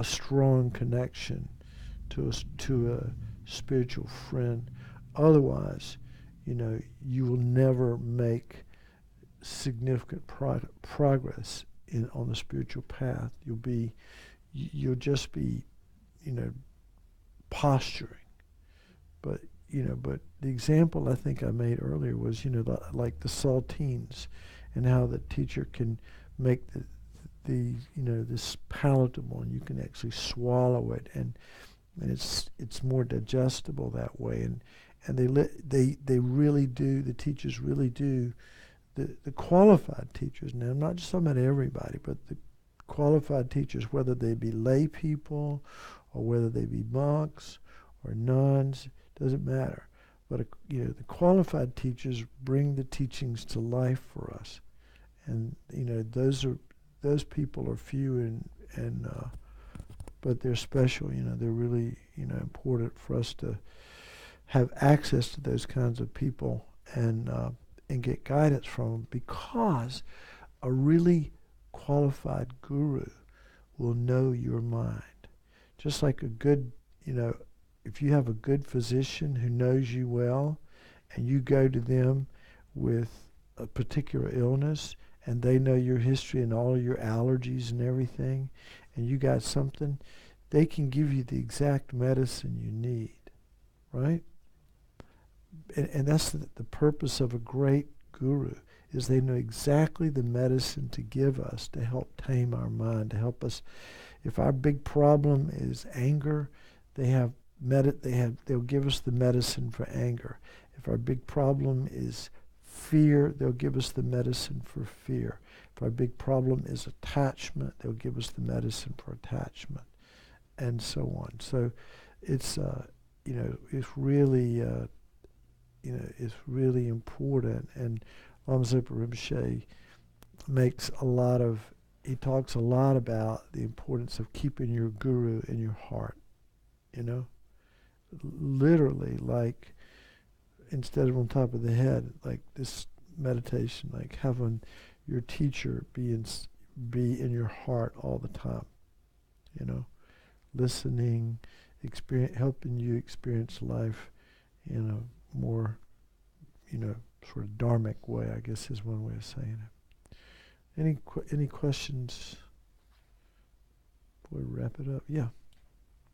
strong connection to a spiritual friend. Otherwise, you will never make significant progress on the spiritual path. You'll just be, posturing. But the example I think I made earlier was, like the saltines, and how the teacher can make this palatable, and you can actually swallow it, and it's more digestible that way, and they really do, the teachers really do, the qualified teachers. Now, I'm not just talking about everybody, but the qualified teachers, whether they be lay people or whether they be monks or nuns, doesn't matter. But the qualified teachers bring the teachings to life for us, and those people are few and but they're special. They're really important for us to have access to those kinds of people and get guidance from them, because a really qualified guru will know your mind. Just like a good, if you have a good physician who knows you well, and you go to them with a particular illness, and they know your history and all your allergies and everything, and you got something, they can give you the exact medicine you need, right? And that's the purpose of a great guru, is they know exactly the medicine to give us to help tame our mind, to help us. If our big problem is anger, they'll give us the medicine for anger. If our big problem is fear, they'll give us the medicine for fear. If our big problem is attachment, they'll give us the medicine for attachment, and so on. So it's it's really it's really important. And Lama Zopa Rinpoche he talks a lot about the importance of keeping your guru in your heart. Literally, like, instead of on top of the head, like this meditation, like having your teacher be in your heart all the time, listening, helping you experience life in a more, sort of dharmic way, I guess is one way of saying it. Any questions before we wrap it up? Yeah.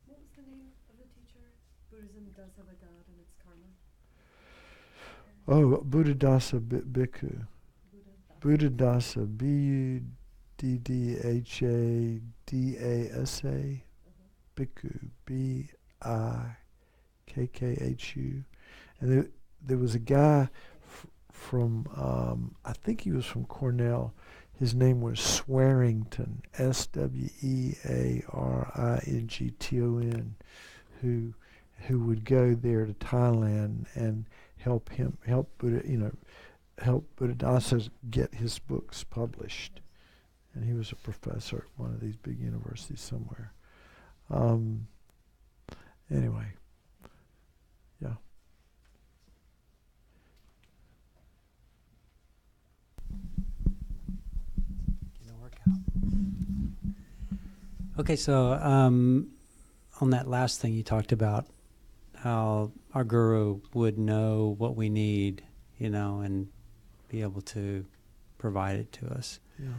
What was the name of the teacher? Buddhism does have a God and its karma. Oh, Buddhadasa Bhikkhu. Buddhadasa, Buddhadasa, Bhikkhu, Bikkhu. And there was a guy from, I think he was from Cornell. His name was Swearington, Swearington, who would go there to Thailand and help Buddhadasa get his books published. And he was a professor at one of these big universities somewhere. Anyway, yeah. Okay, so on that last thing you talked about, how our guru would know what we need, and be able to provide it to us. Yeah.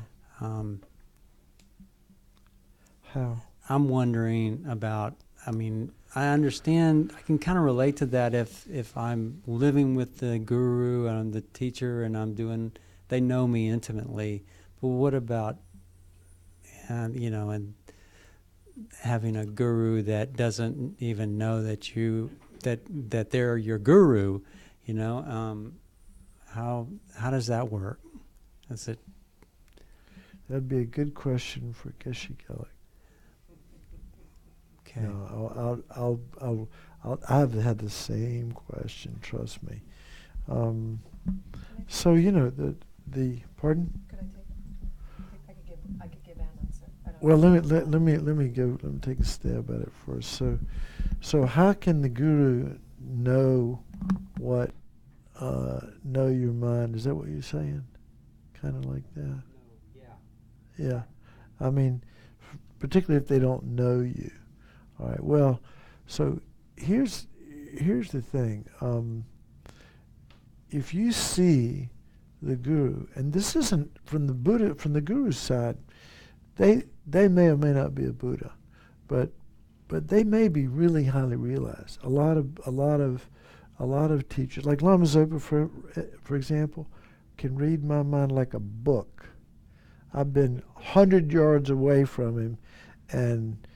How? I'm wondering about I mean, I understand, I can kind of relate to that if I'm living with the guru and I'm the teacher and they know me intimately. But what about, and having a guru that doesn't even know that they're your guru, how does that work? Is it? That'd be a good question for Geshe Gelek. Okay. No, I've had the same question. Trust me. So the pardon. Could I take? I could give an answer. Well, let me take a stab at it first. So how can the guru know your mind? Is that what you're saying? Kind of like that. Yeah. I mean, particularly if they don't know you. All right. Well, so here's the thing. If you see the guru, and this isn't from the guru's side, they may or may not be a Buddha, but they may be really highly realized. A lot of teachers, like Lama Zopa, for example, can read my mind like a book. I've been 100 yards away from him, and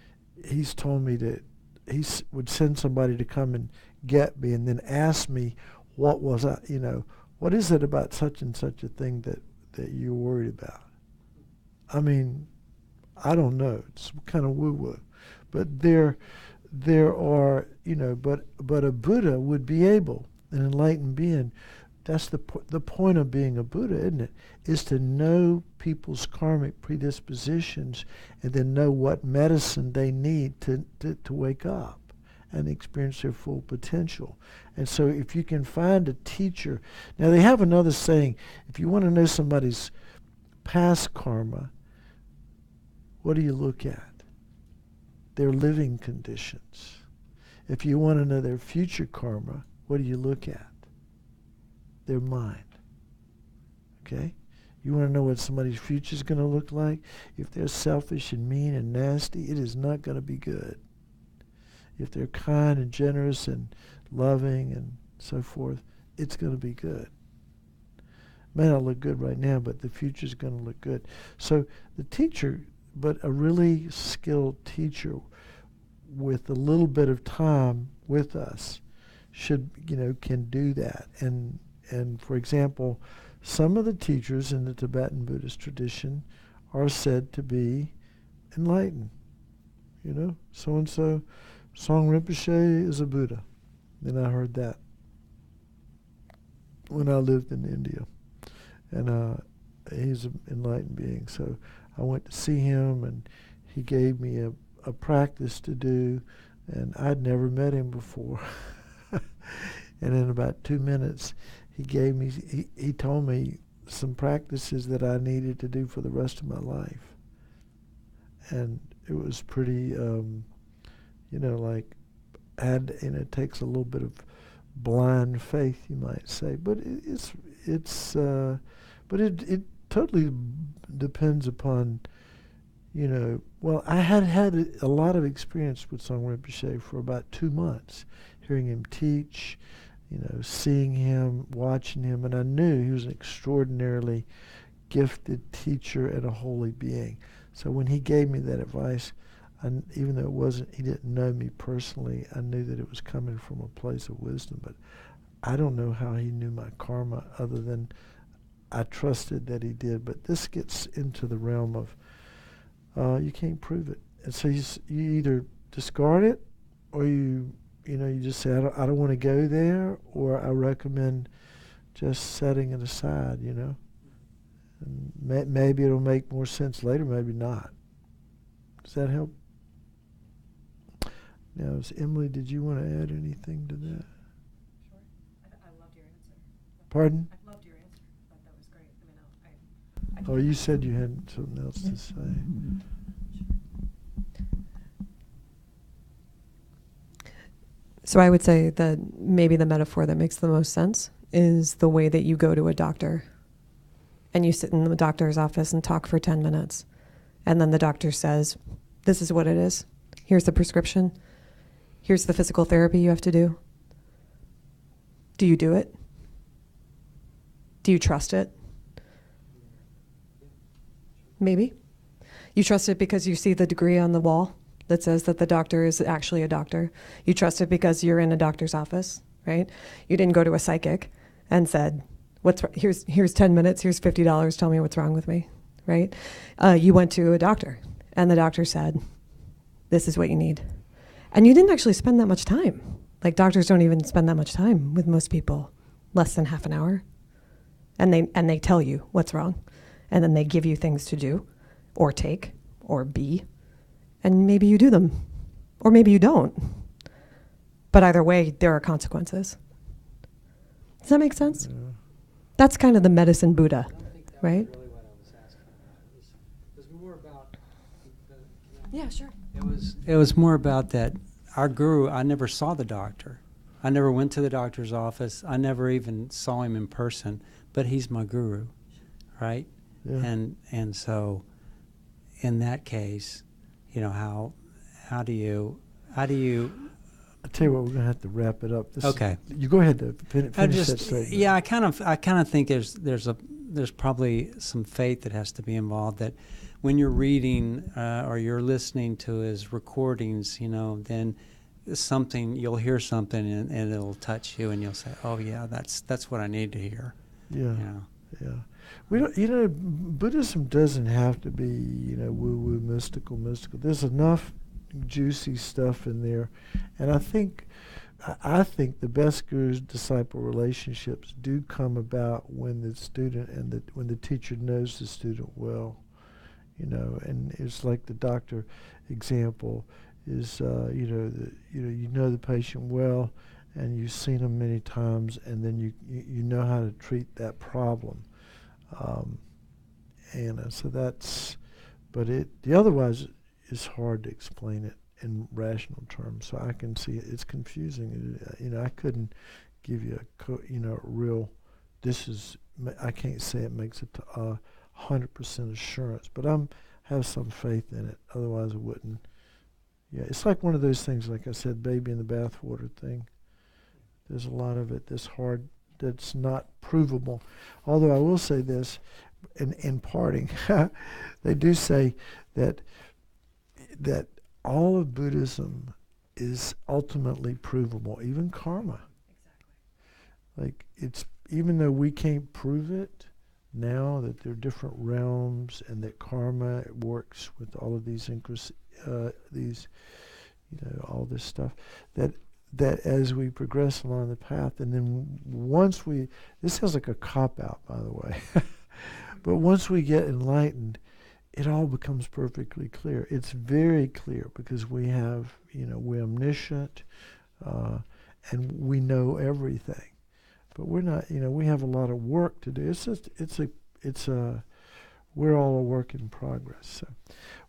he's told me that would send somebody to come and get me, and then ask me what is it about such and such a thing that you're worried about. I mean, I don't know. It's kind of woo-woo, but there are but a Buddha would be able, an enlightened being. That's the point of being a Buddha, isn't it? Is to know people's karmic predispositions and then know what medicine they need to wake up and experience their full potential. And so if you can find a teacher, now they have another saying, if you want to know somebody's past karma, what do you look at? Their living conditions. If you want to know their future karma, what do you look at? Their mind. Okay? You want to know what somebody's future is going to look like? If they're selfish and mean and nasty, it is not going to be good. If they're kind and generous and loving and so forth, it's going to be good. May not look good right now, but the future is going to look good. So the teacher, but a really skilled teacher with a little bit of time with us can do that. And for example, some of the teachers in the Tibetan Buddhist tradition are said to be enlightened. So-and-so, Song Rinpoche is a Buddha. And I heard that when I lived in India. And he's an enlightened being. So I went to see him, and he gave me a practice to do, and I'd never met him before. And in about 2 minutes, he told me some practices that I needed to do for the rest of my life. And it was pretty, it takes a little bit of blind faith, you might say. But it totally depends upon, well, I had a lot of experience with Song Rinpoche for about 2 months, hearing him teach, seeing him, watching him, and I knew he was an extraordinarily gifted teacher and a holy being. So when he gave me that advice, even though he didn't know me personally, I knew that it was coming from a place of wisdom. But I don't know how he knew my karma other than I trusted that he did. But this gets into the realm of you can't prove it. And so you either discard it or you just say, I don't want to go there, or I recommend just setting it aside, And maybe it'll make more sense later, maybe not. Does that help? Now, Emily, did you want to add anything to that? Sure. I loved your answer. Pardon? I loved your answer. I thought that was great. I Oh, you said you had something else to say. So I would say that maybe the metaphor that makes the most sense is the way that you go to a doctor and you sit in the doctor's office and talk for 10 minutes. And then the doctor says, this is what it is. Here's the prescription. Here's the physical therapy you have to do. Do you do it? Do you trust it? Maybe. You trust it because you see the degree on the wall that says that the doctor is actually a doctor. You trust it because you're in a doctor's office, right? You didn't go to a psychic and said, here's 10 minutes, here's $50, tell me what's wrong with me, right? You went to a doctor, and the doctor said, this is what you need. And you didn't actually spend that much time. Like, doctors don't even spend that much time with most people, less than half an hour. And they tell you what's wrong. And then they give you things to do, or take, or be. And maybe you do them, or maybe you don't. But either way, there are consequences. Does that make sense? Yeah. That's kind of the medicine Buddha, right? Really what I was asking about. It was more about. Yeah, sure. It was more about that. Our guru. I never saw the doctor. I never went to the doctor's office. I never even saw him in person. But he's my guru, right? Yeah. And so, in that case, you know, how do you I tell you what, we're gonna have to wrap it up. Okay. You go ahead to finish that statement. Yeah, I kind of think there's probably some faith that has to be involved, that when you're reading or you're listening to his recordings, you know, then you'll hear something and it'll touch you and you'll say, oh yeah, that's what I need to hear. Yeah. You know? Yeah. We don't, you know, Buddhism doesn't have to be, you know, woo-woo, mystical. There's enough juicy stuff in there. And I think the best guru-disciple relationships do come about when the student and when the teacher knows the student well, you know. And it's like the doctor example is, you know the patient well, and you've seen them many times, and then you know how to treat that problem. So that's, but the otherwise it's hard to explain it in rational terms. So I can see it's confusing. You know, I couldn't give you real. I can't say it makes it 100% assurance, but have some faith in it. Otherwise, I wouldn't. Yeah, it's like one of those things, like I said, baby in the bathwater thing. There's a lot of it that's hard, that's not provable. Although I will say this, in parting, they do say that all of Buddhism is ultimately provable, even karma. Exactly. Like, it's, even though we can't prove it now, that there are different realms and that karma works with all of these all this stuff, that as we progress along the path, and then once this sounds like a cop-out, by the way, but once we get enlightened, it all becomes perfectly clear. It's very clear because we're omniscient, and we know everything. But we're not, we have a lot of work to do. We're all a work in progress. So,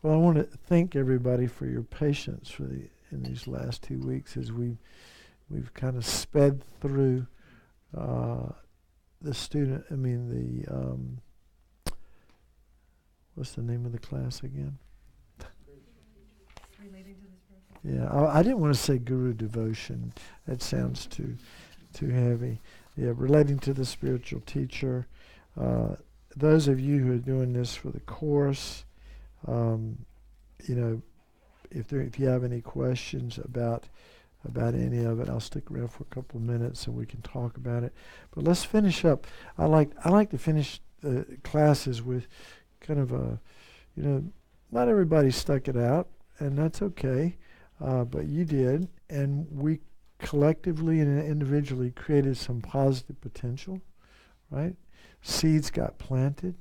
well, I want to thank everybody for your patience in these last 2 weeks as we've kind of sped through what's the name of the class again? Relating to the spiritual. Yeah, I didn't want to say guru devotion. That sounds too heavy. Yeah, relating to the spiritual teacher. Those of you who are doing this for the course, if you have any questions about any of it, I'll stick around for a couple of minutes so we can talk about it. But let's finish up. I like to finish the classes with kind of not everybody stuck it out, and that's okay, but you did, and we collectively and individually created some positive potential, right? Seeds got planted.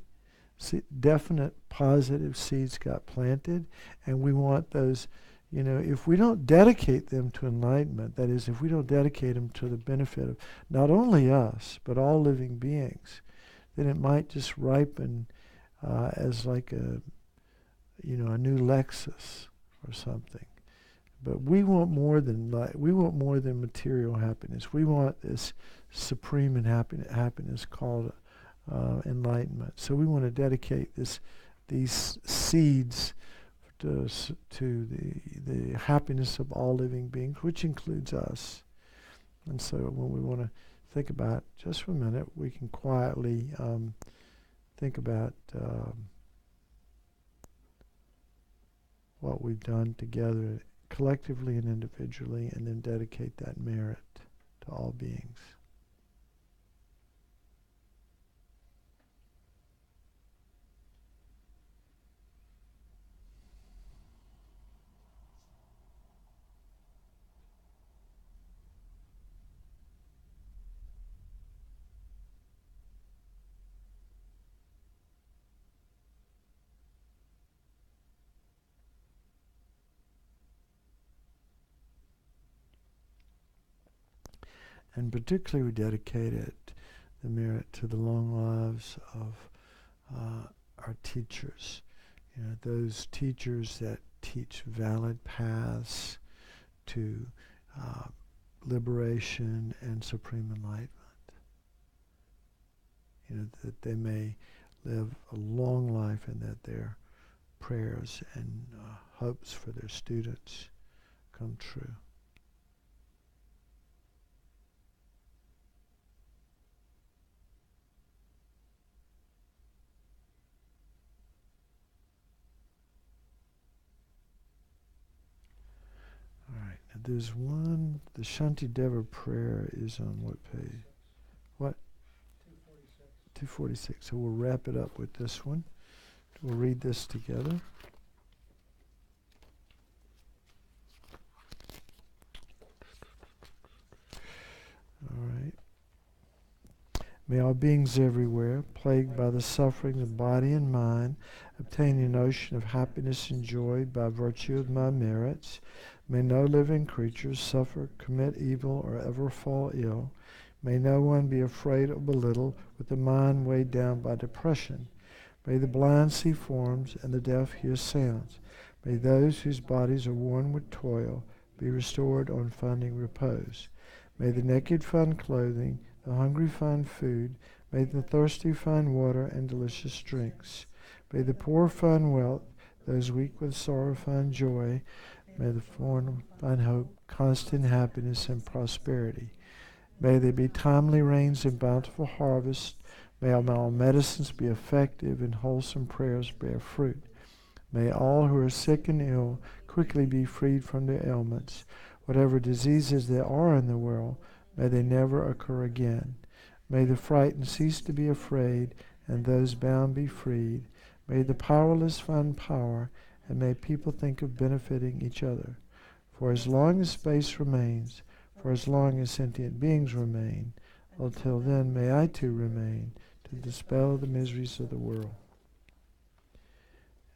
Definite positive seeds got planted, and we want those, if we don't dedicate them to enlightenment, that is, if we don't dedicate them to the benefit of not only us, but all living beings, then it might just ripen as like a new Lexus or something. But we want more than material happiness. We want this supreme happiness called enlightenment. So we want to dedicate these seeds to the happiness of all living beings, which includes us. And so when we want to think about, just for a minute, we can quietly think about what we've done together, collectively and individually, and then dedicate that merit to all beings. And particularly we dedicated the merit to the long lives of our teachers. You know, those teachers that teach valid paths to liberation and supreme enlightenment. You know, that they may live a long life and that their prayers and hopes for their students come true. There's one, the Shantideva prayer is on what page? What? 246. So we'll wrap it up with this one. We'll read this together. All right. May all beings everywhere, plagued by the suffering of body and mind, obtain an ocean of happiness and joy by virtue of my merits. May no living creature suffer, commit evil, or ever fall ill. May no one be afraid or belittled with the mind weighed down by depression. May the blind see forms and the deaf hear sounds. May those whose bodies are worn with toil be restored on finding repose. May the naked find clothing, the hungry find food. May the thirsty find water and delicious drinks. May the poor find wealth, those weak with sorrow find joy. May the foreigner find hope, constant happiness, and prosperity. May there be timely rains and bountiful harvests. May all medicines be effective and wholesome prayers bear fruit. May all who are sick and ill quickly be freed from their ailments. Whatever diseases there are in the world, may they never occur again. May the frightened cease to be afraid, and those bound be freed. May the powerless find power, and may people think of benefiting each other. For as long as space remains, for as long as sentient beings remain, until then may I too remain to dispel the miseries of the world.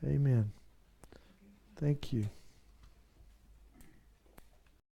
Amen. Thank you.